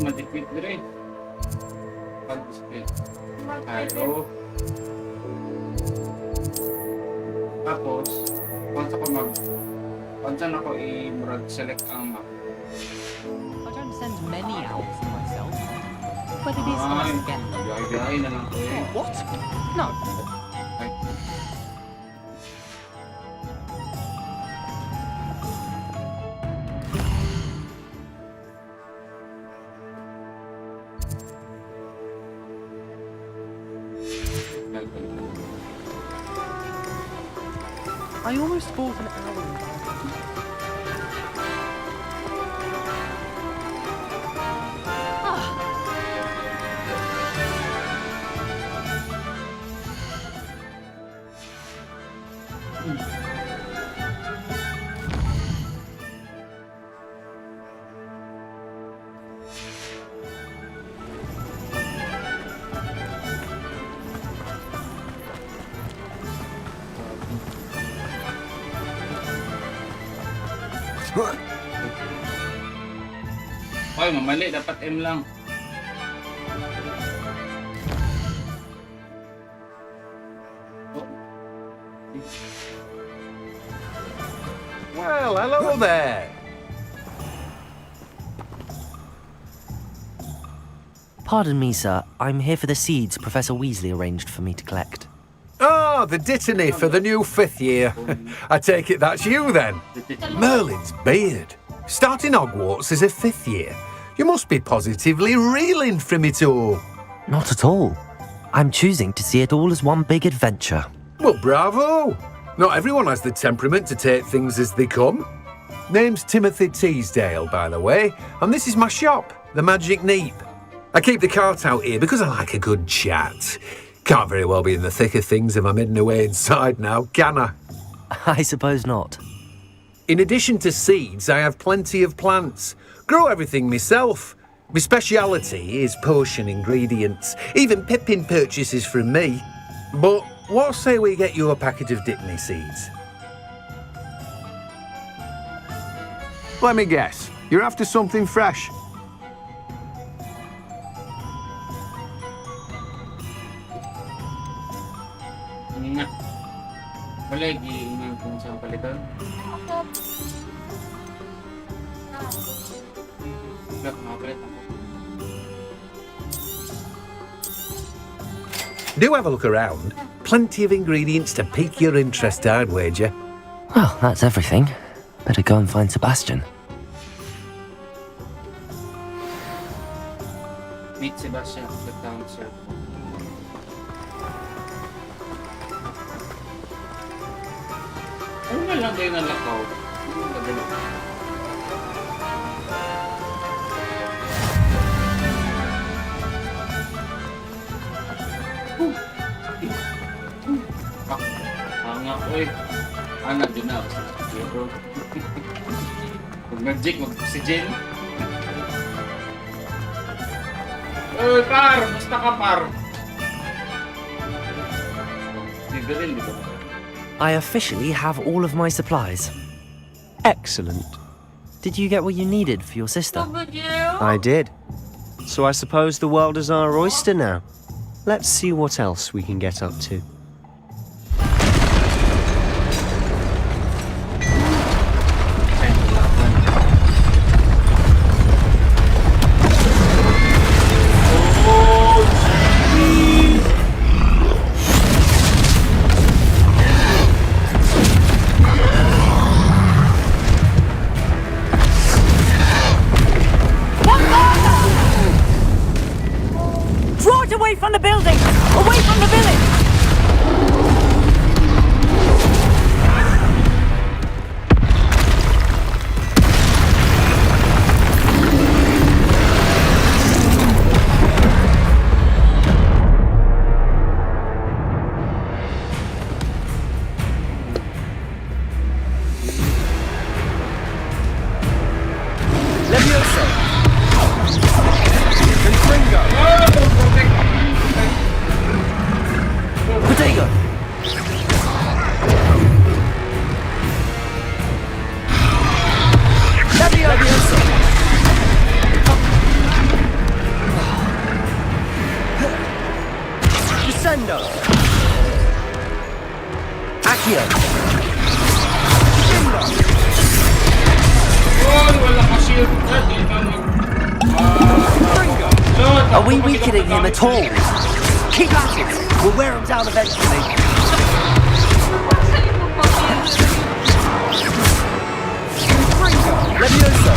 [SPEAKER 11] Magic meat dire. Pag-spell. Hello. Tapos, once ako i-select ang map.
[SPEAKER 10] I don't send many owls myself, but it is nice to get them.
[SPEAKER 11] Biyay na lang ko eh.
[SPEAKER 10] What? No. I almost bought an owl.
[SPEAKER 11] Oy, mamali. Dapat M lang.
[SPEAKER 16] Well, hello there.
[SPEAKER 3] Pardon me, sir. I'm here for the seeds Professor Weasley arranged for me to collect.
[SPEAKER 16] Ah, the dittany for the new 5th year. I take it that's you then. Merlin's beard. Starting Hogwarts as a 5th year. You must be positively reeling from it all.
[SPEAKER 3] Not at all. I'm choosing to see it all as one big adventure.
[SPEAKER 16] Well, bravo. Not everyone has the temperament to take things as they come. Name's Timothy Teasdale, by the way, and this is my shop, the Magic Neep. I keep the cart out here because I like a good chat. Can't very well be in the thick of things if I'm hidden away inside now, can I?
[SPEAKER 3] I suppose not.
[SPEAKER 16] In addition to seeds, I have plenty of plants. Grow everything myself. My speciality is potion ingredients. Even Pippin purchases from me. But what say we get you a packet of Dittany seeds? Let me guess. You're after something fresh.
[SPEAKER 11] Nga. Wala, giingan kung saan palitan. Wala, makapalit ako.
[SPEAKER 16] Do have a look around. Plenty of ingredients to pique your interest, I'd wager.
[SPEAKER 3] Well, that's everything. Better go and find Sebastian.
[SPEAKER 11] Meet Sebastian at the town circle. Ano nga lang kayo nalakaw? Nga ko eh. Anak din na ako sa bro. Kung nag-jig, mag-oxygen. Par! Basta ka, par! Hindi rin, di ba?
[SPEAKER 3] I officially have all of my supplies.
[SPEAKER 2] Excellent.
[SPEAKER 3] Did you get what you needed for your sister?
[SPEAKER 2] I did. So I suppose the world is our oyster now. Let's see what else we can get up to.
[SPEAKER 9] Draw it away from the building! Away from the village!
[SPEAKER 2] Levioso! Confringo!
[SPEAKER 3] Protego!
[SPEAKER 2] Levioso! Descendo! Accio!
[SPEAKER 3] Are we weakening him at all? Keep at it! We'll wear him down eventually.
[SPEAKER 2] Levioso!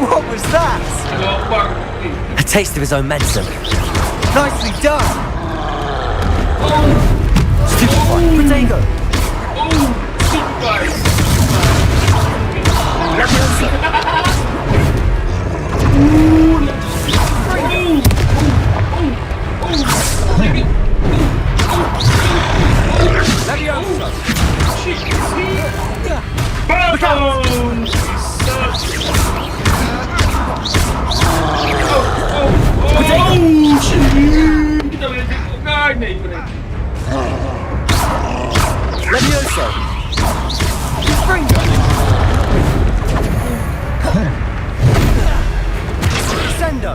[SPEAKER 3] What was that? A taste of his own medicine.
[SPEAKER 2] Nicely done!
[SPEAKER 3] Stupefy! Protego!
[SPEAKER 2] Levioso! Confringo! Descendo!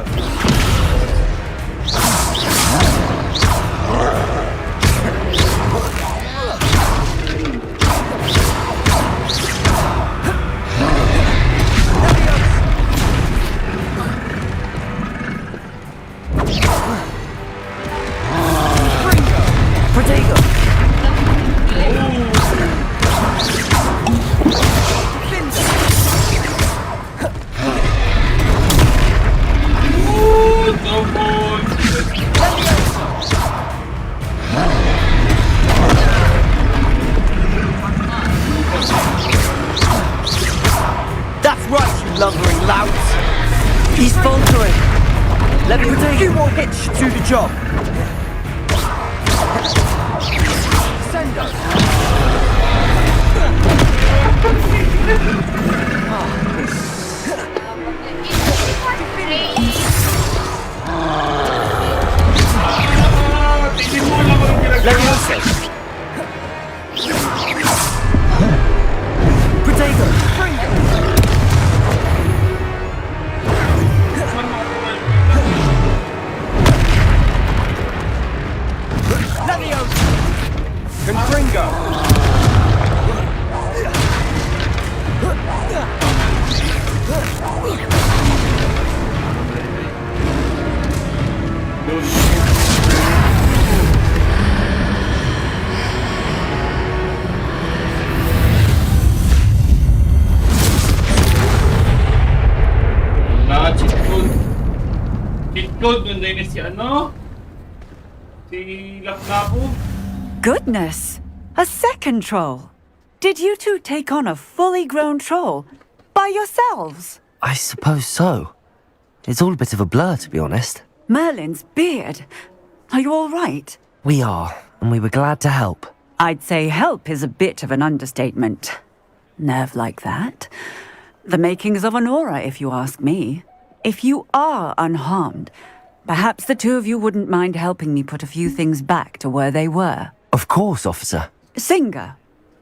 [SPEAKER 3] Protego!
[SPEAKER 2] That's right, you lumbering lout! He's faltering! Let me take a few more hits to do the job! Send us!
[SPEAKER 11] Wala, cheat code. Cheat code, nun din si ano? Si Lapu-Lapu.
[SPEAKER 9] Goodness! A second troll! Did you two take on a fully grown troll? By yourselves?
[SPEAKER 3] I suppose so. It's all a bit of a blur, to be honest.
[SPEAKER 9] Merlin's beard. Are you all right?
[SPEAKER 3] We are, and we were glad to help.
[SPEAKER 9] I'd say help is a bit of an understatement. Nerve like that. The makings of an aura, if you ask me. If you are unharmed, perhaps the two of you wouldn't mind helping me put a few things back to where they were.
[SPEAKER 3] Of course, officer.
[SPEAKER 9] Singer.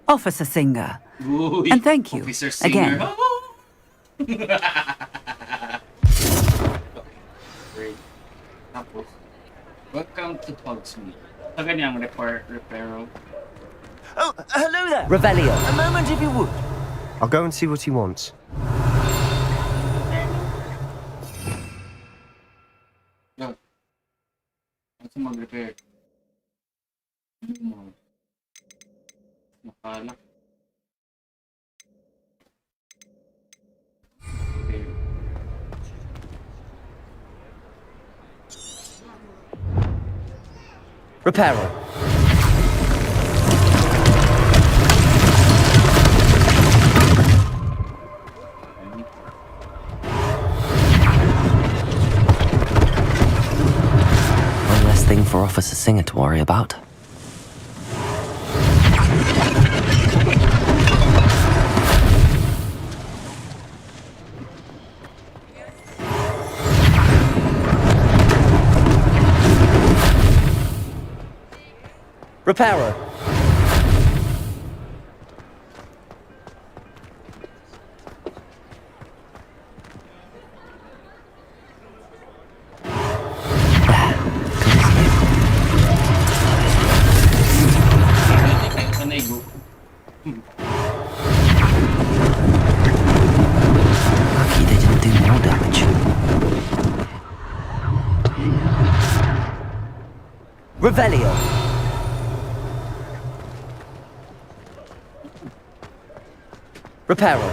[SPEAKER 9] Officer Singer.
[SPEAKER 11] Uy,
[SPEAKER 9] And thank you,
[SPEAKER 11] Officer Singer.
[SPEAKER 9] again.
[SPEAKER 11] Great. Tapos, welcome to Hogsmeade. Sa ganyang reparo.
[SPEAKER 13] Oh, hello there.
[SPEAKER 2] Revelio.
[SPEAKER 13] A moment, if you would.
[SPEAKER 2] I'll go and see what he wants.
[SPEAKER 11] Yo. Ano mag-repair? Nakala.
[SPEAKER 2] Reparo.
[SPEAKER 3] One less thing for Officer Singer to worry about.
[SPEAKER 2] Reparo.
[SPEAKER 3] Lucky they didn't do more damage.
[SPEAKER 2] Revelio. Reparo.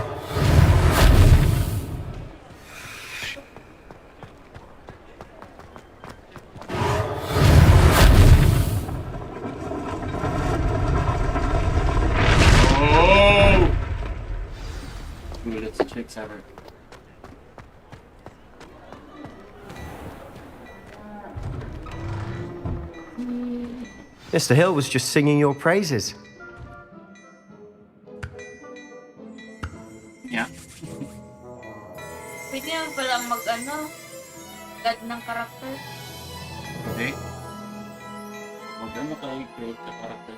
[SPEAKER 11] Oh! Ooh, that's a trick ever.
[SPEAKER 2] Mr. Hill was just singing your praises.
[SPEAKER 11] Yeah.
[SPEAKER 1] Pwede naman pala God ng karakter.
[SPEAKER 11] Okay. Maganda kayo create the character.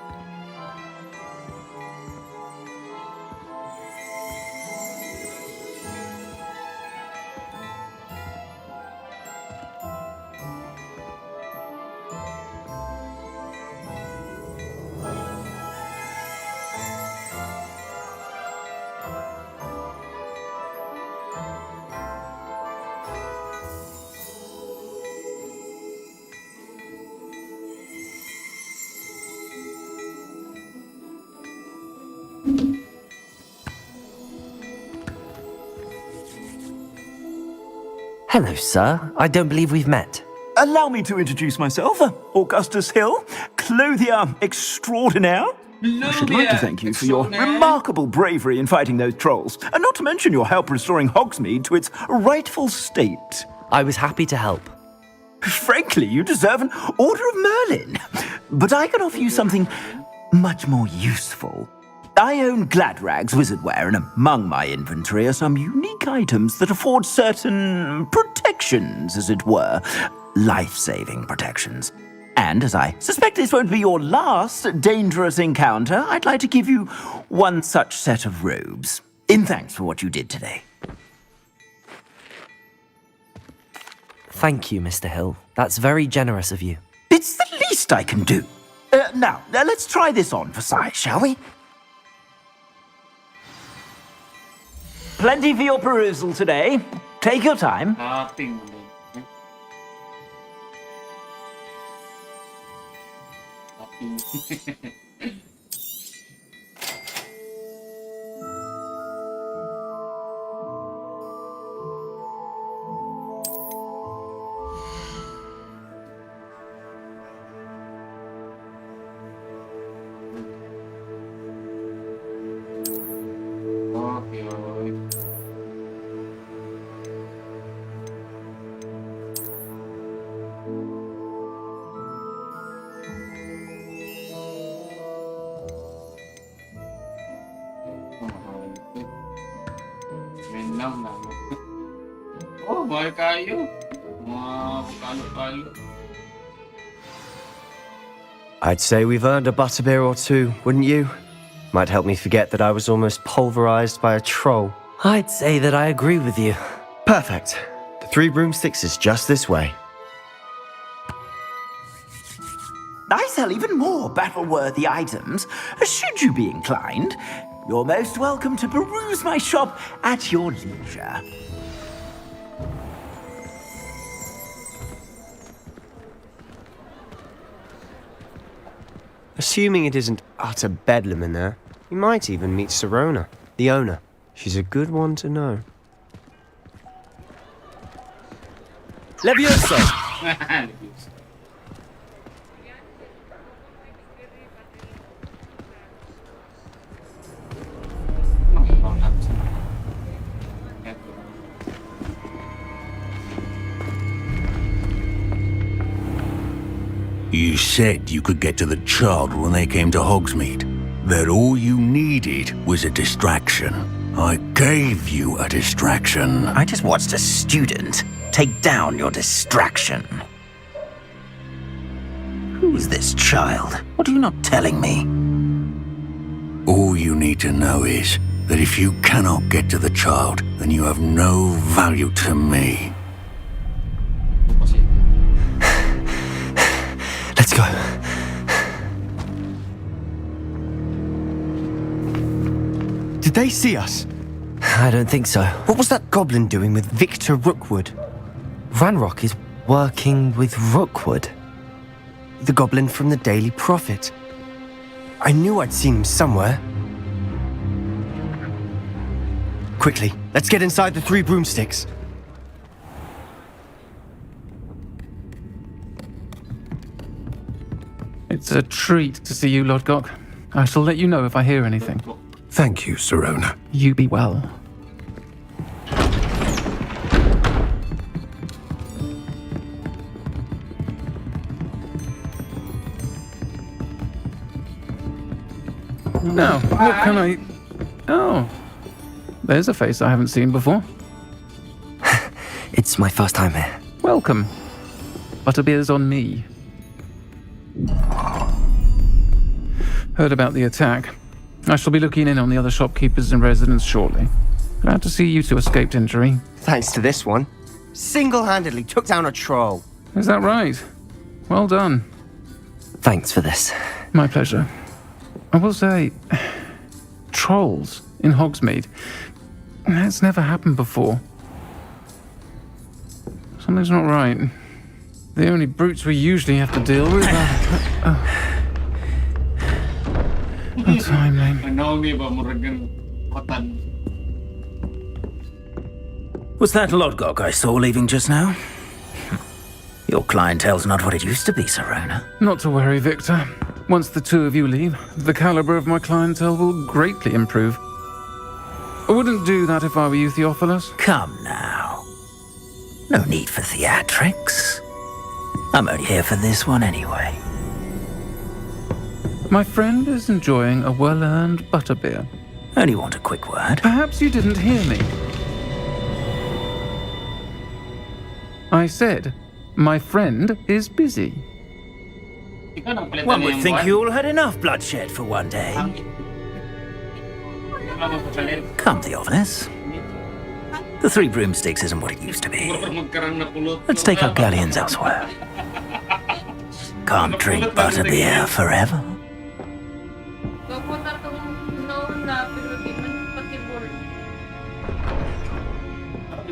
[SPEAKER 3] Hello, sir. I don't believe we've met.
[SPEAKER 13] Allow me to introduce myself. Augustus Hill, clothier extraordinaire. I should like to thank you for your remarkable bravery in fighting those trolls, and not to mention your help restoring Hogsmeade to its rightful state.
[SPEAKER 3] I was happy to help.
[SPEAKER 13] Frankly, you deserve an Order of Merlin. But I can offer you something much more useful. I own Gladrag's wizardware, and among my inventory are some unique items that afford certain protections, as it were. Life-saving protections. And as I suspect this won't be your last dangerous encounter, I'd like to give you one such set of robes, in thanks for what you did today.
[SPEAKER 3] Thank you, Mr. Hill. That's very generous of you.
[SPEAKER 13] It's the least I can do. Now, let's try this on for size, shall we? Plenty for your perusal today. Take your time.
[SPEAKER 11] Nothing. Oh, mahal kayo. Mga kalo-kalo.
[SPEAKER 2] I'd say we've earned a butterbeer or two, wouldn't you? Might help me forget that I was almost pulverized by a troll.
[SPEAKER 3] I'd say that I agree with you.
[SPEAKER 2] Perfect. The 3 broomsticks is just this way.
[SPEAKER 13] I sell even more battle-worthy items. Should you be inclined, you're most welcome to peruse my shop at your leisure.
[SPEAKER 2] Assuming it isn't utter bedlam in there, you might even meet Sirona, the owner. She's a good one to know.
[SPEAKER 3] Levioso!
[SPEAKER 17] You said you could get to the child when they came to Hogsmeade. That all you needed was a distraction. I gave you a distraction.
[SPEAKER 13] I just watched a student take down your distraction. Who's this child? What are you not telling me?
[SPEAKER 17] All you need to know is that if you cannot get to the child, then you have no value to me.
[SPEAKER 2] Let's go. Did they see us?
[SPEAKER 3] I don't think so.
[SPEAKER 2] What was that goblin doing with Victor Rookwood?
[SPEAKER 3] Ranrock is working with Rookwood.
[SPEAKER 2] The goblin from the Daily Prophet. I knew I'd seen him somewhere. Quickly, let's get inside the 3 broomsticks.
[SPEAKER 10] It's a treat to see you, Lodgok. I shall let you know if I hear anything.
[SPEAKER 14] Thank you, Sirona.
[SPEAKER 10] You be well. Now, what can I... Oh, there's a face I haven't seen before.
[SPEAKER 3] It's my first time here.
[SPEAKER 10] Welcome. Butterbeer's on me. Heard about the attack. I shall be looking in on the other shopkeepers and residents shortly. Glad to see you two escaped injury.
[SPEAKER 2] Thanks to this one. Single-handedly took down a troll.
[SPEAKER 10] Is that right? Well done.
[SPEAKER 3] Thanks for this.
[SPEAKER 10] My pleasure. I will say, trolls in Hogsmeade. That's never happened before. Something's not right. The only brutes we usually have to deal with are... timely.
[SPEAKER 13] Was that Lodgok I saw leaving just now? Your clientele's not what it used to be, Sirona.
[SPEAKER 10] Not to worry, Victor. Once the 2 of you leave, the caliber of my clientele will greatly improve. I wouldn't do that if I were you, Theophilus.
[SPEAKER 13] Come now. No need for theatrics. I'm only here for this one anyway.
[SPEAKER 10] My friend is enjoying a well-earned butterbeer.
[SPEAKER 13] Only want a quick word.
[SPEAKER 10] Perhaps you didn't hear me. I said, my friend is busy.
[SPEAKER 13] One would think you all had enough bloodshed for one day. Come, Theophilus. The 3 broomsticks isn't what it used to be. Let's take our galleons elsewhere. Can't drink butterbeer forever.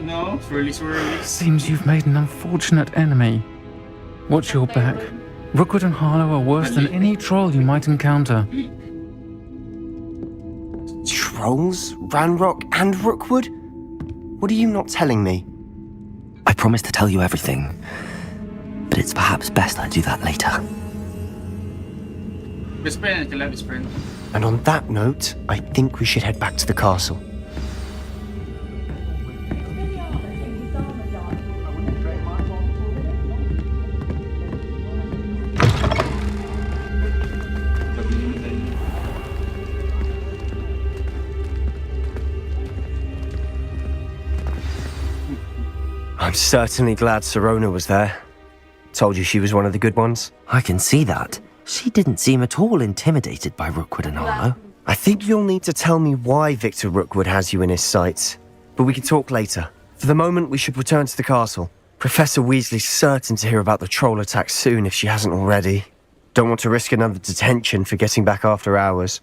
[SPEAKER 11] no? Swirly.
[SPEAKER 10] Seems you've made an unfortunate enemy. Watch your back. Rookwood and Harlow are worse than any troll you might encounter.
[SPEAKER 2] Trolls? Ranrock and Rookwood? What are you not telling me?
[SPEAKER 3] I promise to tell you everything, but it's perhaps best I do that later.
[SPEAKER 11] Best friend, sila best friend.
[SPEAKER 2] And on that note, I think we should head back to the castle. I'm certainly glad Sirona was there. Told you she was one of the good ones.
[SPEAKER 3] I can see that. She didn't seem at all intimidated by Rookwood and Harlow.
[SPEAKER 2] I think you'll need to tell me why Victor Rookwood has you in his sights. But we can talk later. For the moment, we should return to the castle. Professor Weasley's certain to hear about the troll attack soon if she hasn't already. Don't want to risk another detention for getting back after hours.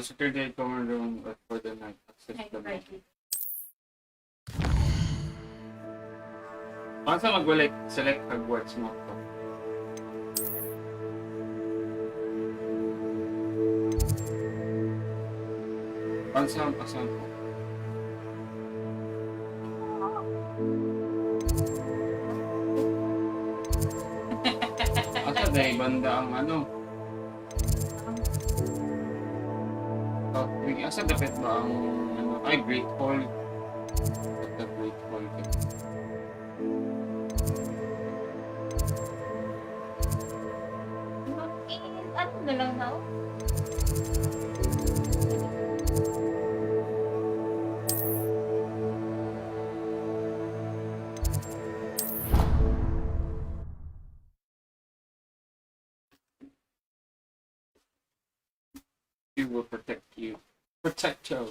[SPEAKER 11] Saturday common room for the night. Access the night. Paano sa select Hogwarts mo to? Paano sa pasan ko? Asa dahil banda ang ano? Asa dapat ba ang ano? Ay, Great Hall. The Great Hall.
[SPEAKER 1] Ano na lang na?
[SPEAKER 11] She will protect you. Protect her.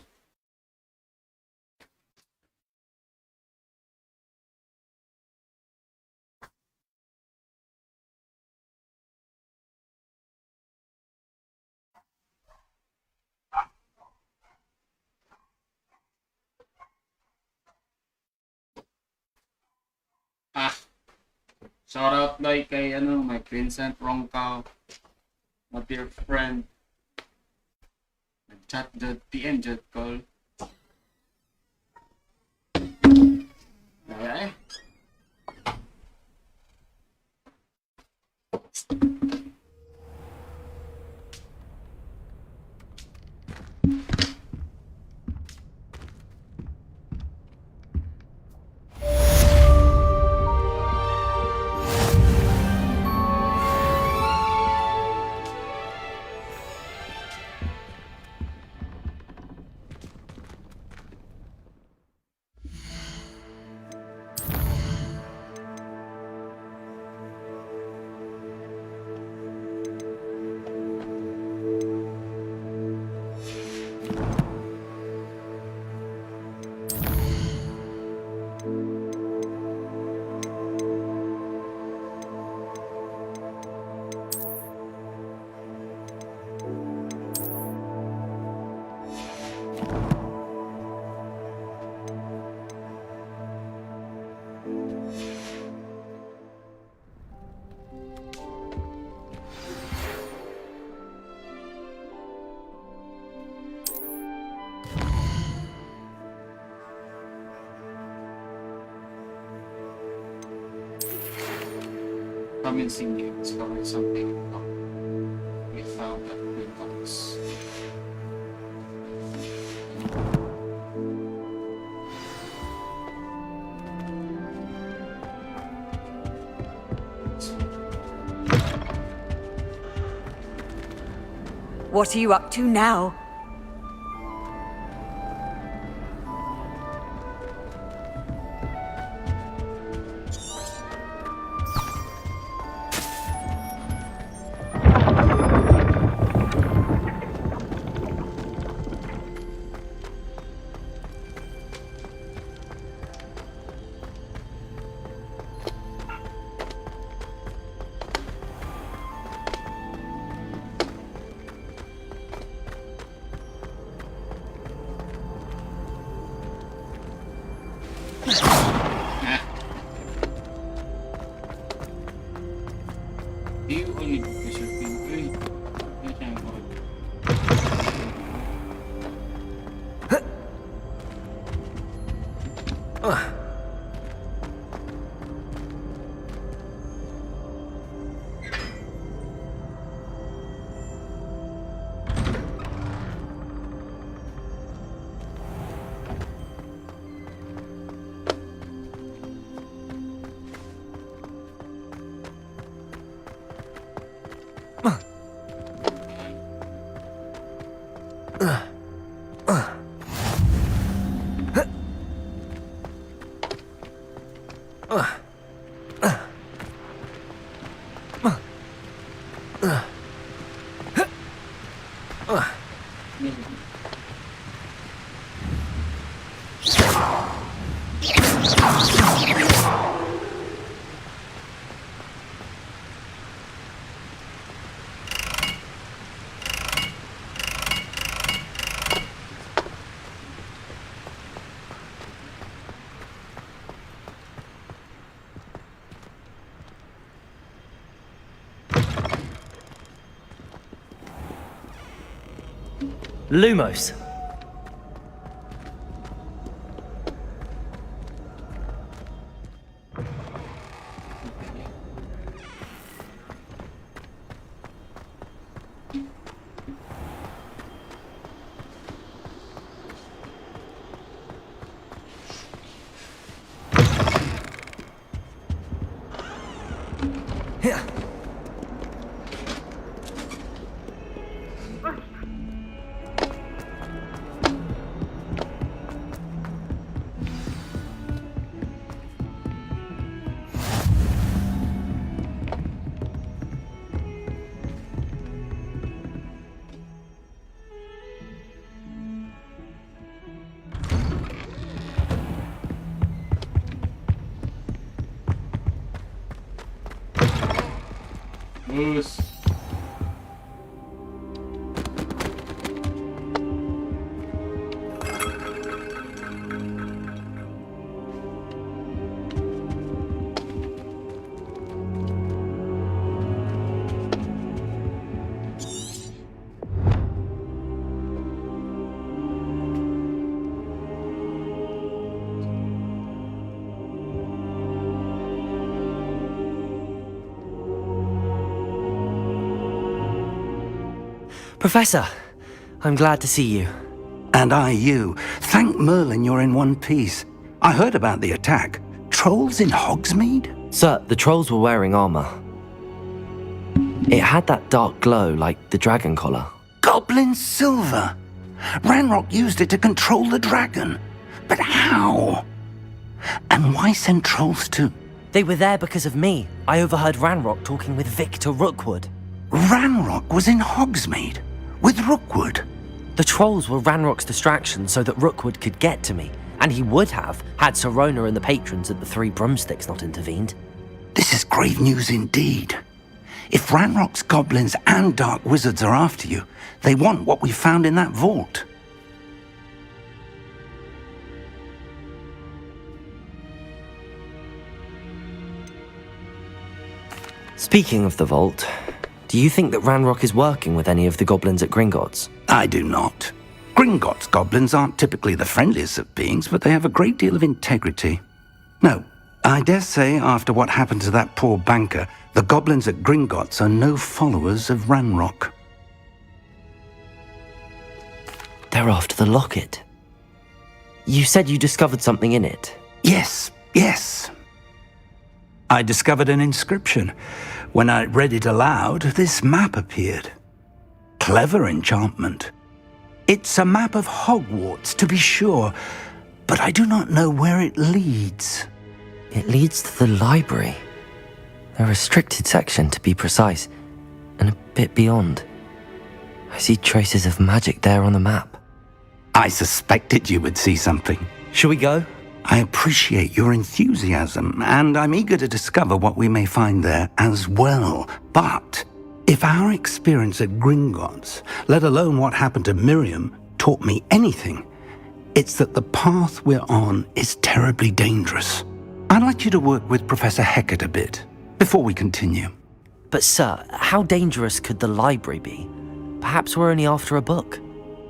[SPEAKER 11] Shout out like kay my Vincent Roncal, my dear friend. Chat the PM chat call. Okay. Convincing you discovered something we found at Hufflepuff.
[SPEAKER 9] What are you up to now?
[SPEAKER 3] Lumos.
[SPEAKER 11] Moose.
[SPEAKER 3] Professor, I'm glad to see you.
[SPEAKER 13] And I you. Thank Merlin you're in one piece. I heard about the attack. Trolls in Hogsmeade?
[SPEAKER 3] Sir, the trolls were wearing armor. It had that dark glow like the dragon collar.
[SPEAKER 13] Goblin silver! Ranrock used it to control the dragon. But how? And why send trolls to...
[SPEAKER 3] They were there because of me. I overheard Ranrock talking with Victor Rookwood.
[SPEAKER 13] Ranrock was in Hogsmeade? With Rookwood?
[SPEAKER 3] The trolls were Ranrock's distraction so that Rookwood could get to me. And he would have, had Sirona and the patrons at the Three Broomsticks not intervened.
[SPEAKER 13] This is grave news indeed. If Ranrock's goblins and dark wizards are after you, they want what we found in that vault.
[SPEAKER 3] Speaking of the vault, do you think that Ranrock is working with any of the goblins at Gringotts?
[SPEAKER 13] I do not. Gringotts goblins aren't typically the friendliest of beings, but they have a great deal of integrity. No, I dare say after what happened to that poor banker, the goblins at Gringotts are no followers of Ranrock.
[SPEAKER 3] They're after the locket. You said you discovered something in it.
[SPEAKER 13] Yes. I discovered an inscription. When I read it aloud, this map appeared. Clever enchantment. It's a map of Hogwarts, to be sure, but I do not know where it leads.
[SPEAKER 3] It leads to the library. A restricted section, to be precise, and a bit beyond. I see traces of magic there on the map.
[SPEAKER 13] I suspected you would see something.
[SPEAKER 3] Shall we go?
[SPEAKER 13] I appreciate your enthusiasm, and I'm eager to discover what we may find there as well. But if our experience at Gringotts, let alone what happened to Miriam, taught me anything, it's that the path we're on is terribly dangerous. I'd like you to work with Professor Hecat a bit before we continue.
[SPEAKER 3] But sir, how dangerous could the library be? Perhaps we're only after a book.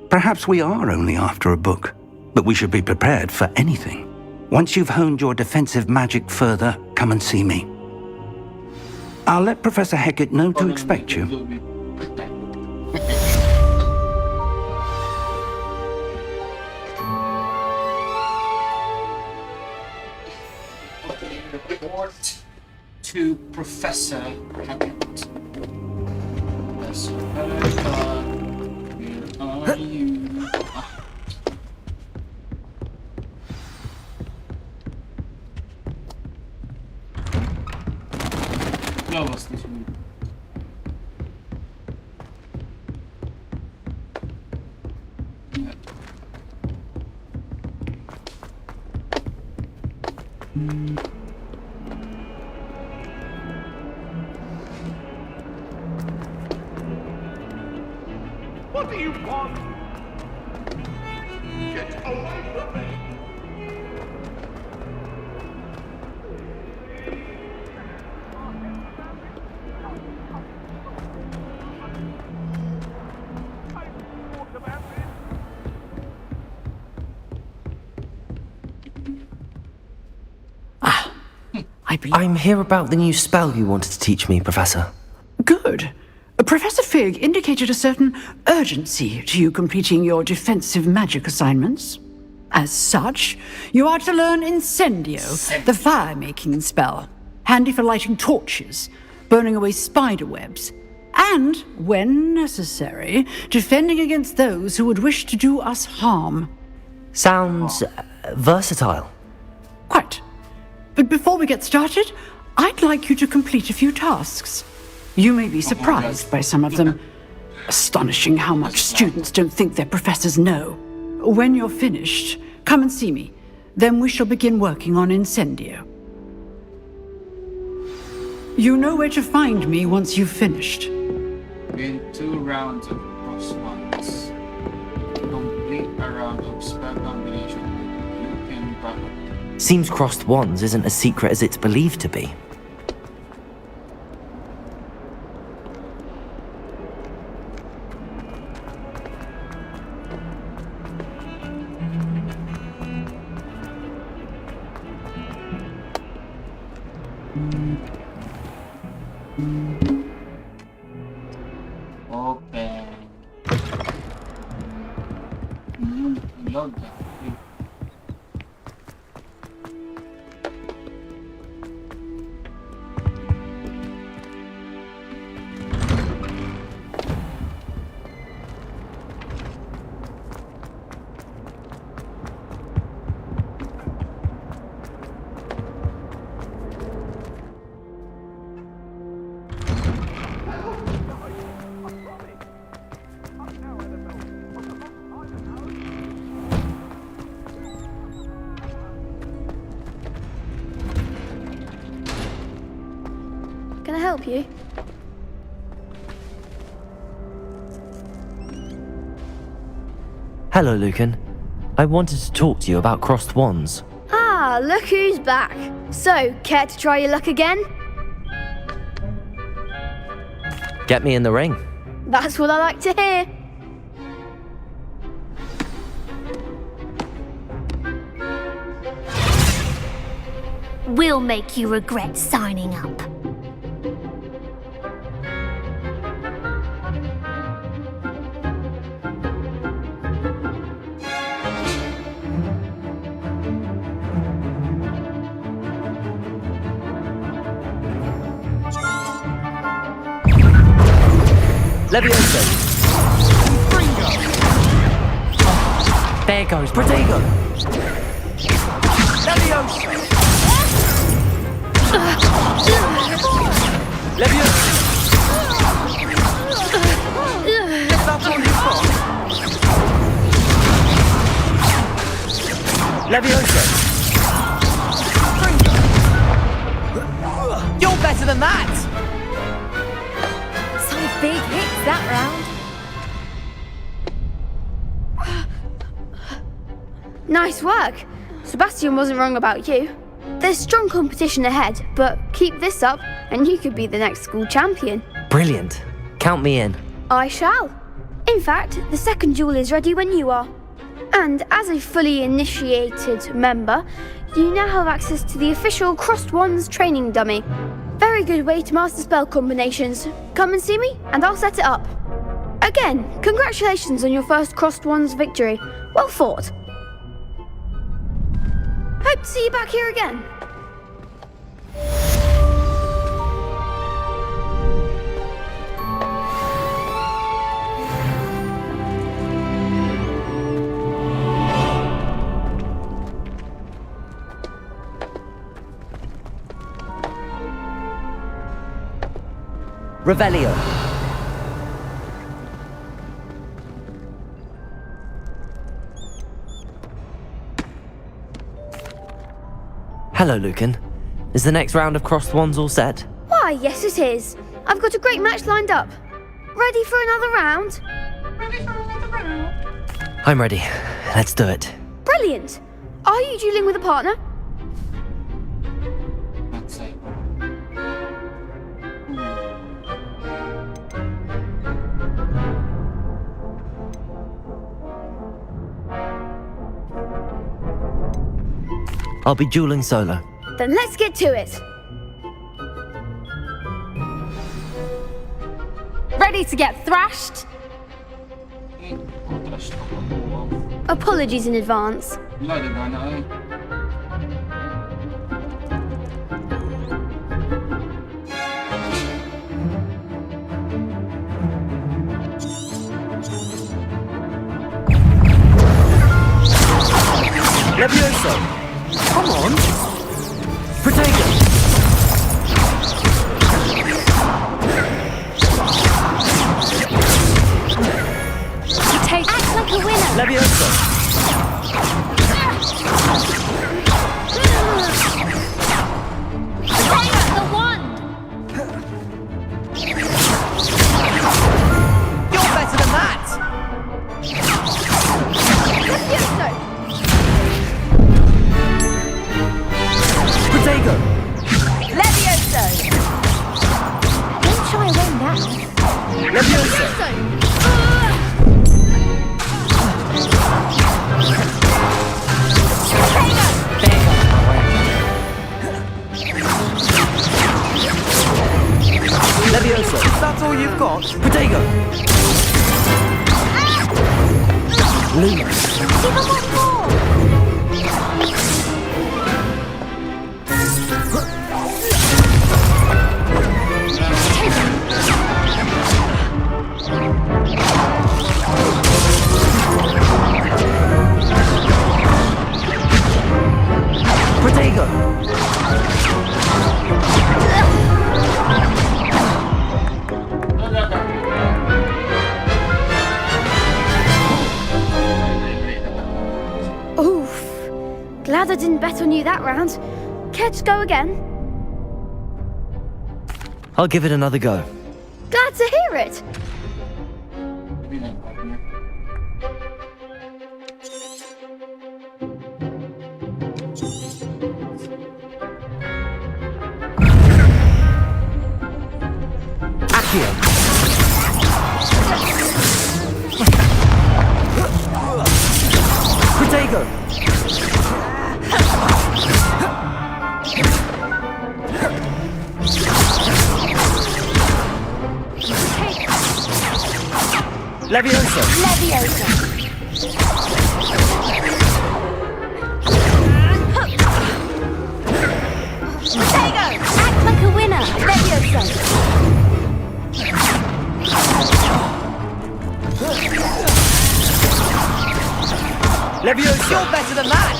[SPEAKER 13] Perhaps we are only after a book, but we should be prepared for anything.
[SPEAKER 18] Once you've honed your defensive magic further, come and see me. I'll let Professor Hecat know to expect you.
[SPEAKER 11] Okay, report to Professor Hecat. Professor Hecat, where are you? Ja, was nicht gut.
[SPEAKER 19] What do you want? Get away from me!
[SPEAKER 3] I'm here about the new spell you wanted to teach me, Professor.
[SPEAKER 20] Good. Professor Fig indicated a certain urgency to you completing your defensive magic assignments. As such, you are to learn Incendio, the fire-making spell, handy for lighting torches, burning away spider webs, and, when necessary, defending against those who would wish to do us harm.
[SPEAKER 3] Sounds versatile.
[SPEAKER 20] Quite. But before we get started, I'd like you to complete a few tasks. You may be surprised by some of them. Astonishing how much students don't think their professors know. When you're finished, come and see me. Then we shall begin working on Incendio. You know where to find me once you've finished.
[SPEAKER 11] Win 2 rounds of cross ones. Complete a round of spell combination with Lucan Battle.
[SPEAKER 3] Seems crossed wands isn't as secret as it's believed to be.
[SPEAKER 11] Open. Load that.
[SPEAKER 12] Can I help you?
[SPEAKER 3] Hello, Lucan. I wanted to talk to you about crossed wands.
[SPEAKER 12] Ah, look who's back. So, care to try your luck again?
[SPEAKER 3] Get me in the ring.
[SPEAKER 12] That's what I like to hear.
[SPEAKER 8] We'll make you regret signing up.
[SPEAKER 3] Levioso. There goes Protego. Levioso. Levioso. Get up on your spot. Levioso. You're better than that.
[SPEAKER 15] Big hits that round.
[SPEAKER 12] Nice work. Sebastian wasn't wrong about you. There's strong competition ahead, but keep this up and you could be the next school champion.
[SPEAKER 3] Brilliant. Count me in.
[SPEAKER 12] I shall. In fact, the second duel is ready when you are. And as a fully initiated member, you now have access to the official Crossed Wands training dummy. Very good way to master spell combinations. Come and see me, and I'll set it up. Again, congratulations on your first Crossed Wands victory. Well fought. Hope to see you back here again.
[SPEAKER 3] Revelio. Hello, Lucan. Is the next round of Crossed Wands all set?
[SPEAKER 12] Why, yes it is. I've got a great match lined up. Ready for another round?
[SPEAKER 3] I'm ready. Let's do it.
[SPEAKER 12] Brilliant. Are you dueling with a partner?
[SPEAKER 11] Let's say.
[SPEAKER 3] I'll be dueling solo.
[SPEAKER 12] Then let's get to it.
[SPEAKER 21] Ready to get thrashed?
[SPEAKER 12] Apologies in advance.
[SPEAKER 11] Wala, diba na eh.
[SPEAKER 3] Levioso! Come on! Protego!
[SPEAKER 8] Act like a winner.
[SPEAKER 3] Levioso!
[SPEAKER 8] Bring up the wand.
[SPEAKER 3] You're better than that! Protego!
[SPEAKER 15] Levioso!
[SPEAKER 8] Don't try away now.
[SPEAKER 3] Levioso! Levioso! That's all you've got? Protego! Luna!
[SPEAKER 8] Give him one more.
[SPEAKER 3] Protego!
[SPEAKER 12] Oof. Glad I didn't bet on you that round. Care to go again?
[SPEAKER 3] I'll give it another go.
[SPEAKER 12] Glad to hear it.
[SPEAKER 3] Accio! Protego! Levioso!
[SPEAKER 8] Levioso.
[SPEAKER 15] Protego!
[SPEAKER 8] Act like a winner.
[SPEAKER 15] Levioso!
[SPEAKER 3] Levioso! You're better than that!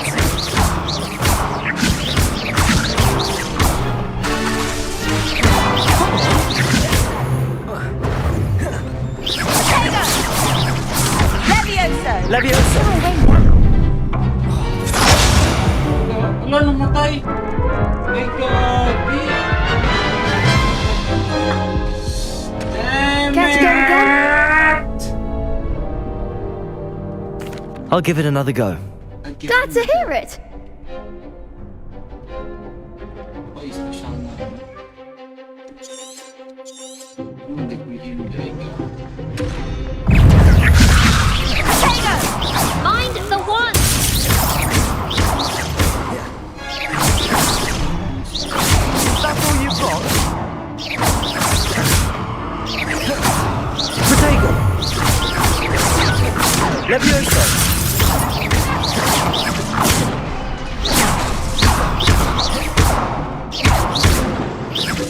[SPEAKER 15] Levioso!
[SPEAKER 3] Levioso!
[SPEAKER 11] Wala, namatay. Ay, gabi. Damn
[SPEAKER 12] Care to go again?
[SPEAKER 3] I'll give it another go.
[SPEAKER 12] Glad to hear it.
[SPEAKER 11] Ay, special na. Hindi ko hindi
[SPEAKER 8] Mind the wand.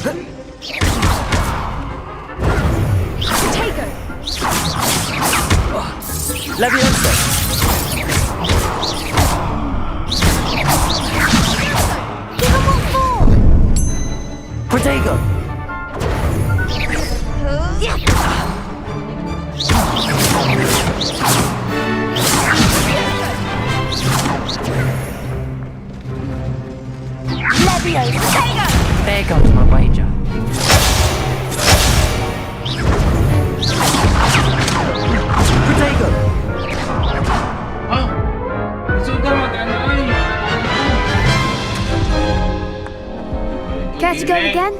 [SPEAKER 12] Potato!
[SPEAKER 3] Leviosa!
[SPEAKER 8] Give him one more!
[SPEAKER 3] Protego!
[SPEAKER 8] Leviosa!
[SPEAKER 3] There goes my wager. Protego!
[SPEAKER 12] Care to go again?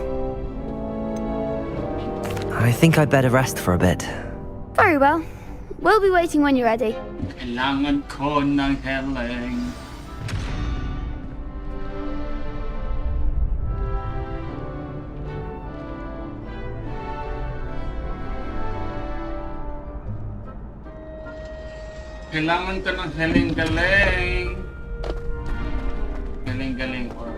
[SPEAKER 3] I think I'd better rest for a bit.
[SPEAKER 12] Very well. We'll be waiting when you're ready.
[SPEAKER 11] Kailangan ko ng healing. Kailangan ko ng healing-galing. Galing-galing or...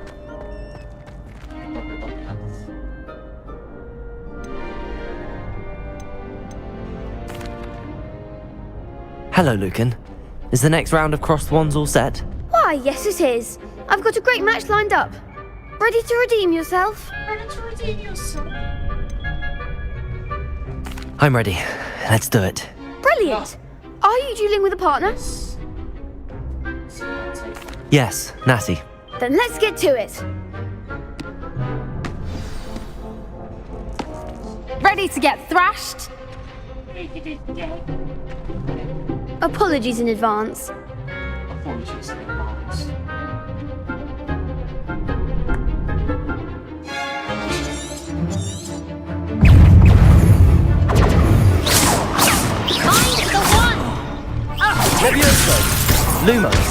[SPEAKER 3] Hello, Lucan. Is the next round of Crossed Wands all set?
[SPEAKER 12] Why, yes it is. I've got a great match lined up. Ready to redeem yourself?
[SPEAKER 1] Ready to redeem yourself.
[SPEAKER 3] I'm ready. Let's do it.
[SPEAKER 12] Brilliant! Are you dueling with a partner?
[SPEAKER 3] Yes, Natty.
[SPEAKER 12] Then let's get to it.
[SPEAKER 21] Ready to get thrashed?
[SPEAKER 12] Apologies in advance.
[SPEAKER 11] Apologies in advance.
[SPEAKER 8] Find the one!
[SPEAKER 3] Leviosa! Lumos!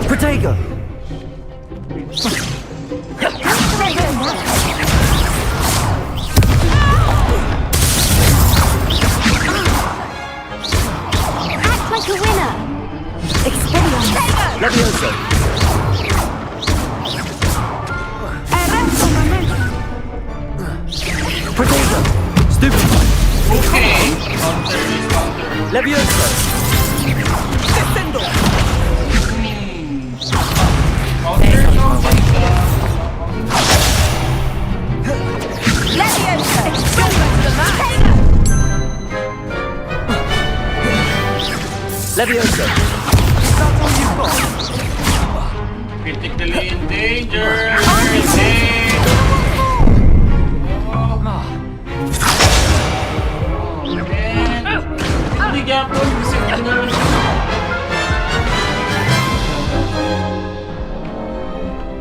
[SPEAKER 3] Protego!
[SPEAKER 8] Act like a winner! Expelliarmus!
[SPEAKER 3] Leviosa! Protego! Stupefy!
[SPEAKER 11] Okay. Counter is counter.
[SPEAKER 3] Leviosa! Descendo! Leviosa! That's all you've got?
[SPEAKER 11] Critically in danger.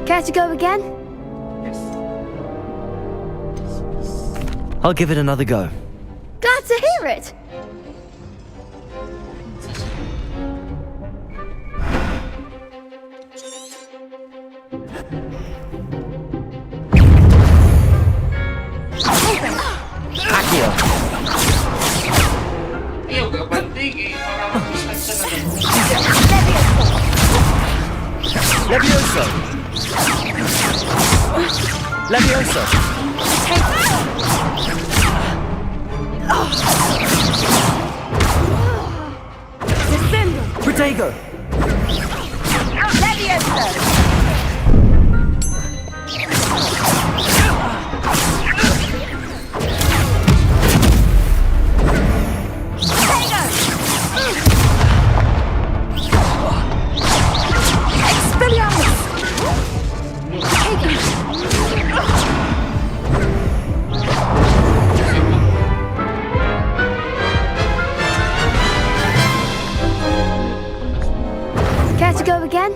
[SPEAKER 12] Care to go again?
[SPEAKER 3] I'll give it another go.
[SPEAKER 12] Glad to hear it.
[SPEAKER 3] Accio!
[SPEAKER 11] Ayaw ka bandig eh. Para mag-distract siya na
[SPEAKER 3] Leviosa! Leviosa! Protego!
[SPEAKER 12] Care to go again?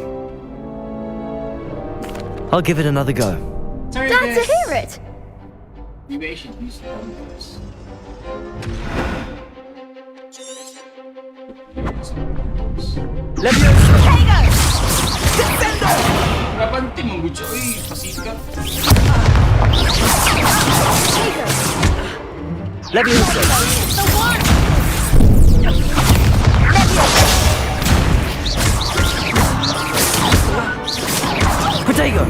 [SPEAKER 3] I'll give it another go.
[SPEAKER 11] Sorry,
[SPEAKER 12] Glad
[SPEAKER 11] guys.
[SPEAKER 12] to hear it.
[SPEAKER 11] Maybe I should use numbers.
[SPEAKER 3] Leviosa!
[SPEAKER 11] Kapanti mo, Gucho. Uy, pasikat.
[SPEAKER 3] Leviosa! Protego!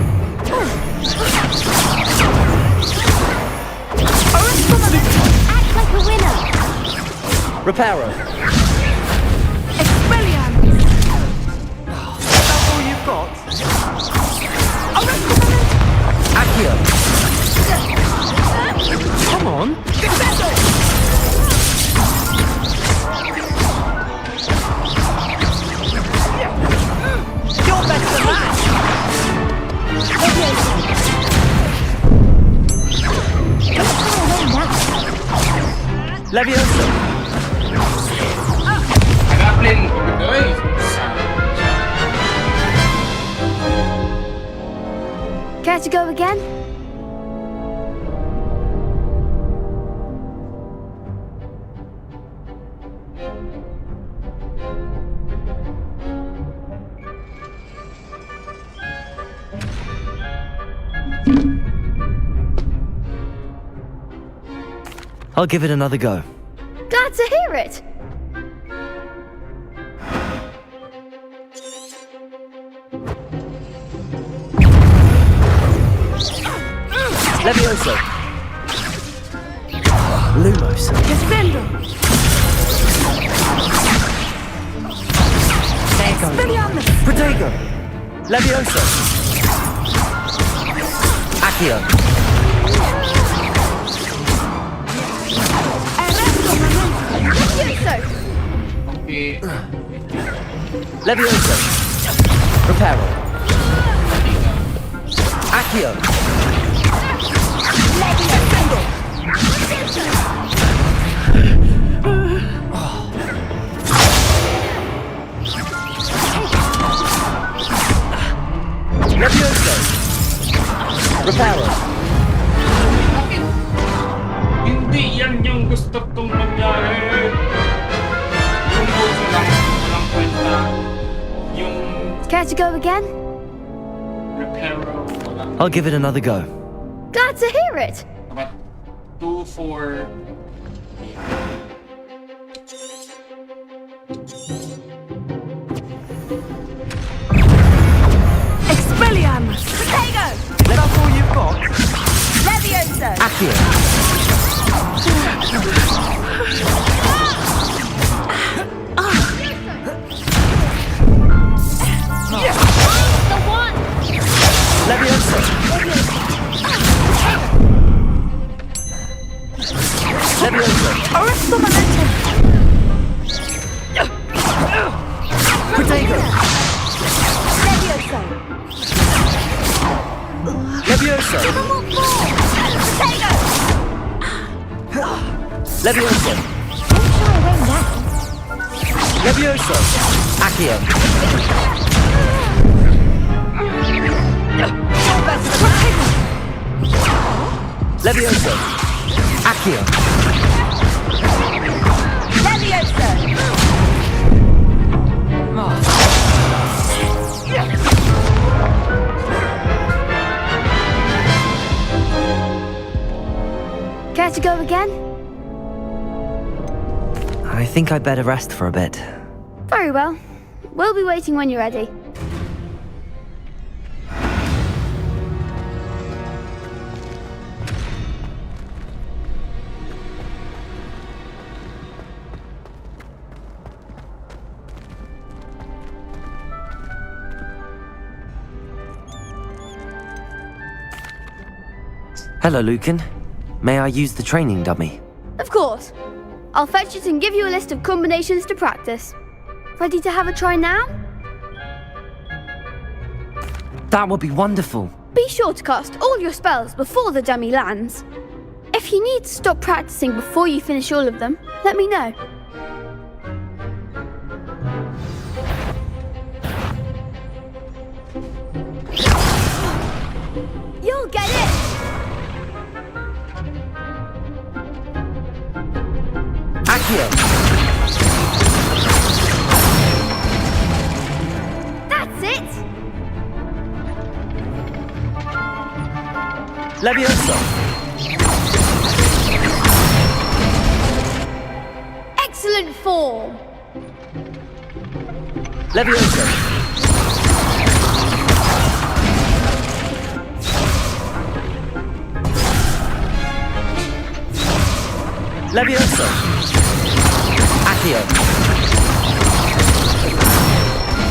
[SPEAKER 8] Act like a winner!
[SPEAKER 3] Reparo!
[SPEAKER 12] Expelliarmus!
[SPEAKER 3] That's all you've got? Accio! Come on!
[SPEAKER 13] You're better than that!
[SPEAKER 3] Levioso!
[SPEAKER 11] Grappling Godoy.
[SPEAKER 12] Care to go again?
[SPEAKER 3] I'll give it another go.
[SPEAKER 12] Glad to hear it!
[SPEAKER 3] Levioso! Lumos!
[SPEAKER 12] Defendo! Expelliarmus!
[SPEAKER 3] Protego! Levioso! Accio!
[SPEAKER 11] Okay.
[SPEAKER 3] Levioso! Reparo! Accio! Levioso! Reparo!
[SPEAKER 11] Bakit? Hindi yan yung gusto kong mangyari. Yung puso lang, walang kwenta. Yung
[SPEAKER 12] Care to go again?
[SPEAKER 11] reparo, walang
[SPEAKER 3] I'll give it another go.
[SPEAKER 12] Glad to hear it!
[SPEAKER 11] about 2, 4.
[SPEAKER 12] Expelliarmus! Protego!
[SPEAKER 3] That's all you've got?
[SPEAKER 12] Levioso!
[SPEAKER 3] Accio!
[SPEAKER 8] The one!
[SPEAKER 3] Levioso! Levioso!
[SPEAKER 12] Oristo momentum!
[SPEAKER 3] Protego!
[SPEAKER 12] Levioso!
[SPEAKER 3] Levioso!
[SPEAKER 12] Protego!
[SPEAKER 3] Levioso! Levioso! Accio! Levioso! Accio!
[SPEAKER 12] Levioso! Care to go again?
[SPEAKER 3] I think I'd better rest for a bit.
[SPEAKER 12] Very well. We'll be waiting when you're ready.
[SPEAKER 3] Hello, Lucan. May I use the training dummy?
[SPEAKER 12] Of course. I'll fetch it and give you a list of combinations to practice. Ready to have a try now?
[SPEAKER 3] That would be wonderful.
[SPEAKER 12] Be sure to cast all your spells before the dummy lands. If you need to stop practicing before you finish all of them, let me know. You'll get it!
[SPEAKER 3] Accio!
[SPEAKER 12] That's it!
[SPEAKER 3] Levioso!
[SPEAKER 12] Excellent form!
[SPEAKER 3] Levioso! Levioso! Accio!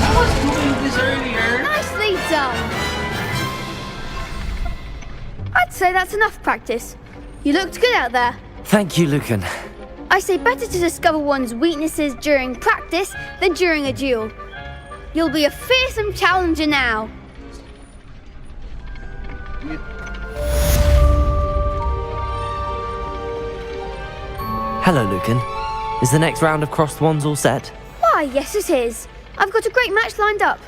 [SPEAKER 11] I was doing this earlier.
[SPEAKER 12] Nicely done. I'd say that's enough practice. You looked good out there.
[SPEAKER 3] Thank you, Lucan.
[SPEAKER 12] I say better to discover one's weaknesses during practice than during a duel. You'll be a fearsome challenger now.
[SPEAKER 3] Hello, Lucan. Is the next round of crossed wands all set?
[SPEAKER 12] Why, yes it is. I've got a great match lined up.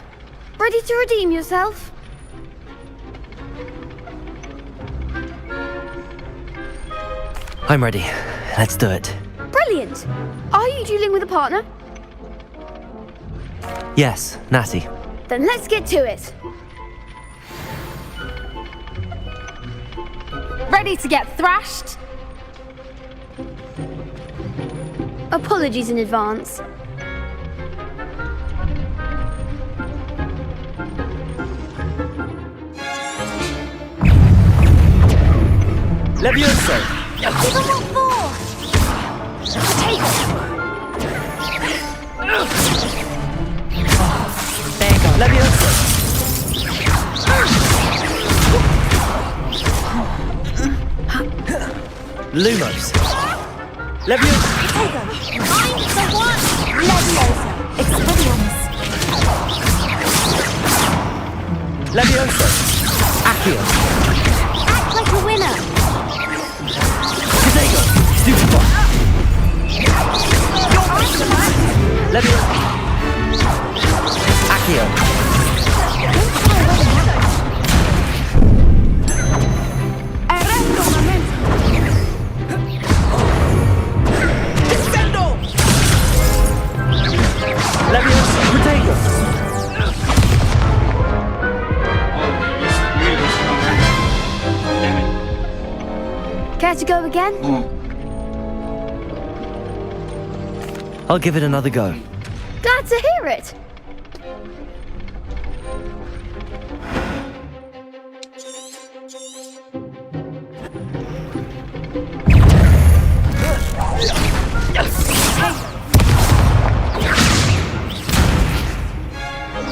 [SPEAKER 12] Ready to redeem yourself?
[SPEAKER 3] I'm ready. Let's do it.
[SPEAKER 12] Brilliant. Are you dueling with a partner?
[SPEAKER 3] Yes, Natty.
[SPEAKER 12] Then let's get to it.
[SPEAKER 21] Ready to get thrashed?
[SPEAKER 12] Apologies in advance.
[SPEAKER 3] Levioso!
[SPEAKER 8] Give them all four! Potato!
[SPEAKER 3] There you go. Levioso! Lumos! Levioso!
[SPEAKER 8] I'm the one! Leviosa! Expelliarmus!
[SPEAKER 3] Levioso! Accio!
[SPEAKER 8] Act like a winner!
[SPEAKER 3] Potato! Stupefy! Levioso! Accio! Levioso! Potato!
[SPEAKER 12] Care to go again?
[SPEAKER 3] I'll give it another go.
[SPEAKER 12] Glad to hear it.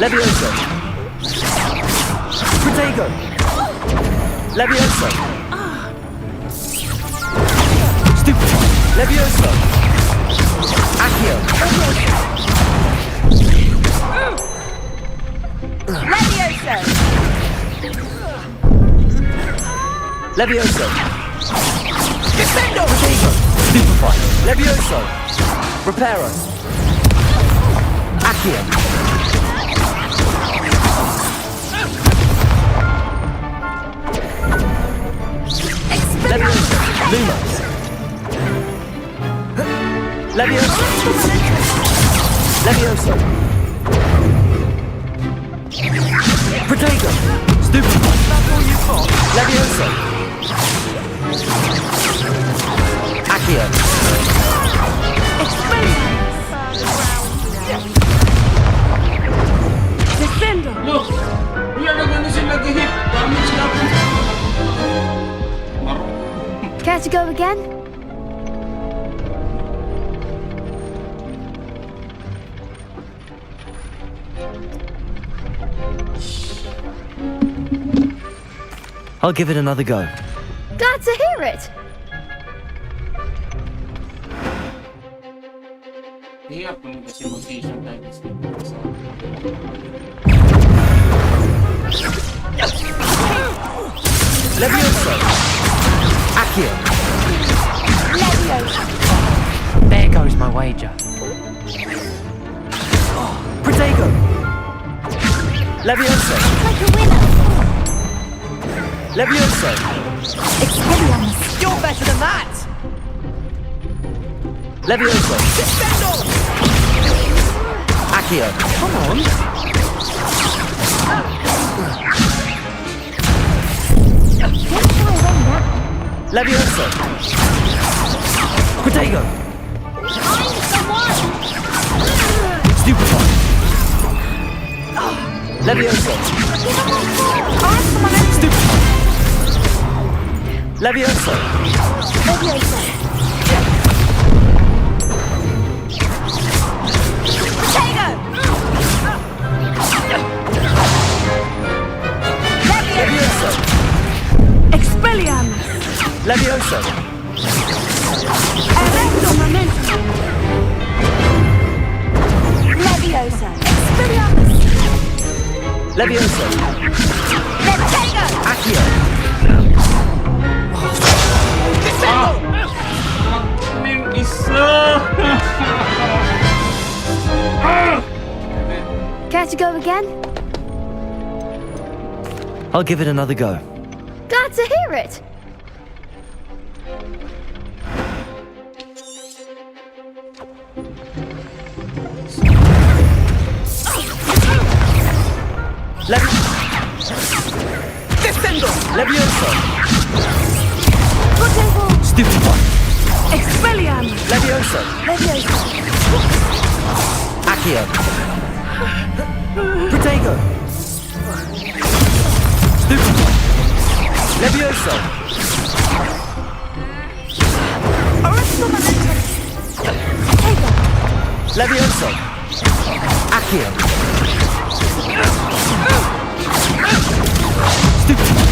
[SPEAKER 3] Levioso! Protego! Levioso! Stupefy! Levioso! Accio!
[SPEAKER 21] Levioso!
[SPEAKER 3] Levioso! Defendo! Protego! Stupefy! Levioso! Reparo! Accio! Levioso! Lumos! Levioso! Levioso! Protego! Stupefy! Levioso! Accio!
[SPEAKER 12] Defender!
[SPEAKER 11] Look! Wala na gano'n sila gihip. Damage sila po.
[SPEAKER 12] Care to go again?
[SPEAKER 3] I'll give it another go.
[SPEAKER 12] Glad to hear it.
[SPEAKER 11] Hirap naman kasi mag-station tayo kasi.
[SPEAKER 3] Levioso! Accio!
[SPEAKER 8] Leviosa!
[SPEAKER 10] There goes my wager.
[SPEAKER 3] Protego! Levioso!
[SPEAKER 8] Like a winner!
[SPEAKER 3] Levioso!
[SPEAKER 8] Expelliarmus!
[SPEAKER 3] You're better than that! Levioso! Defendo! Accio! Come on! Levioso! Protego! Stupefy! Levioso! Stupefy! Levioso!
[SPEAKER 8] Leviosa!
[SPEAKER 3] Levioso! Accio!
[SPEAKER 12] Care to go again?
[SPEAKER 3] I'll give it another go.
[SPEAKER 12] Glad to hear it.
[SPEAKER 3] Descendo! Levioso!
[SPEAKER 12] Potato!
[SPEAKER 3] Stupid one!
[SPEAKER 12] Expelliarm!
[SPEAKER 3] Levioso!
[SPEAKER 12] Levioso!
[SPEAKER 3] Accio! Protego! Stupid one! Levioso!
[SPEAKER 12] Original momentum! Potato!
[SPEAKER 3] Levioso! Accio! Stupid one!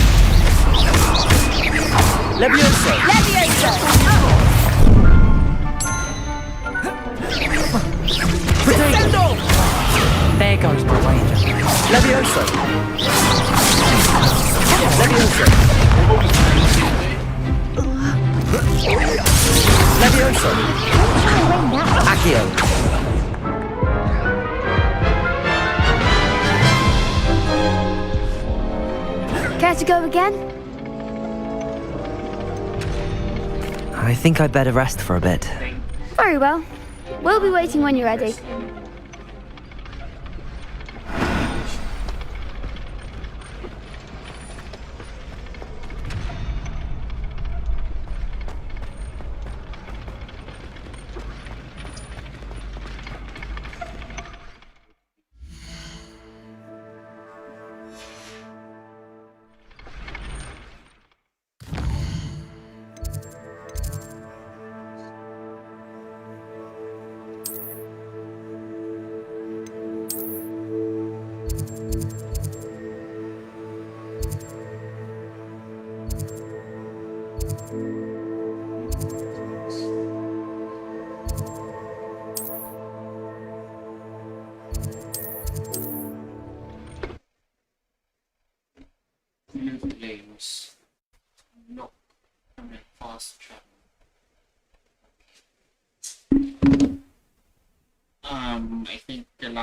[SPEAKER 3] Levioso!
[SPEAKER 12] Levioso!
[SPEAKER 3] Protego! There goes my wager. Levioso! Levioso! Levioso! Accio!
[SPEAKER 12] Care to go again?
[SPEAKER 3] I think I'd better rest for a bit.
[SPEAKER 12] Very well. We'll be waiting when you're ready.
[SPEAKER 11] Flames. No. I'm in fast travel. I think yun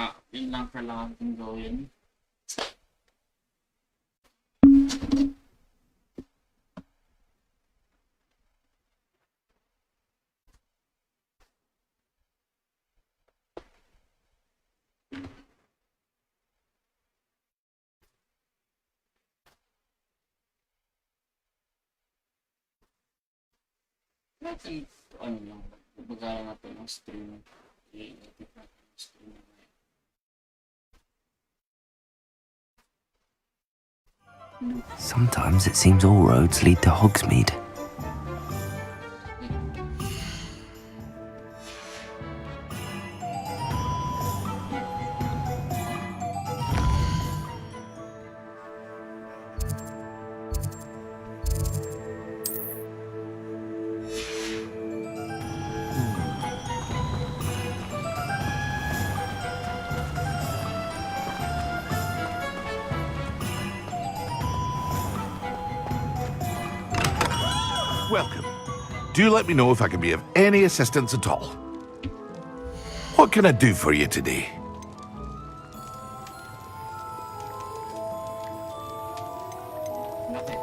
[SPEAKER 11] lang kailangan kong gawin. Natin, ano lang, bagalan natin ang stream. I-edit natin ang stream.
[SPEAKER 3] Sometimes it seems all roads lead to Hogsmeade.
[SPEAKER 6] Welcome. Do let me know if I can be of any assistance at all. What can I do for you today?
[SPEAKER 11] Nothing.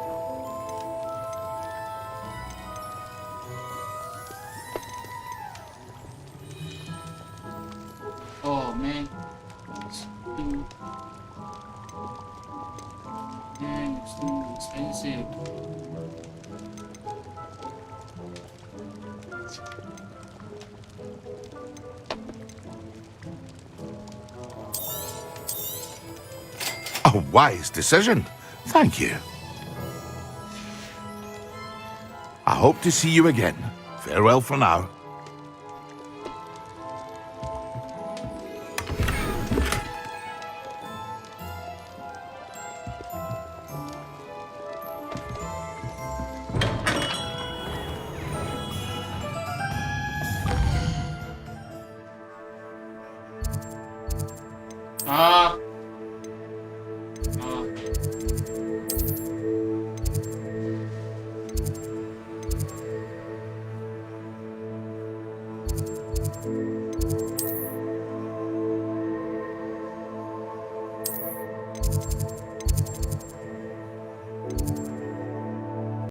[SPEAKER 11] Oh man. It's too... Man, it's too expensive.
[SPEAKER 6] A wise decision. Thank you. I hope to see you again. Farewell for now.
[SPEAKER 11] Ah!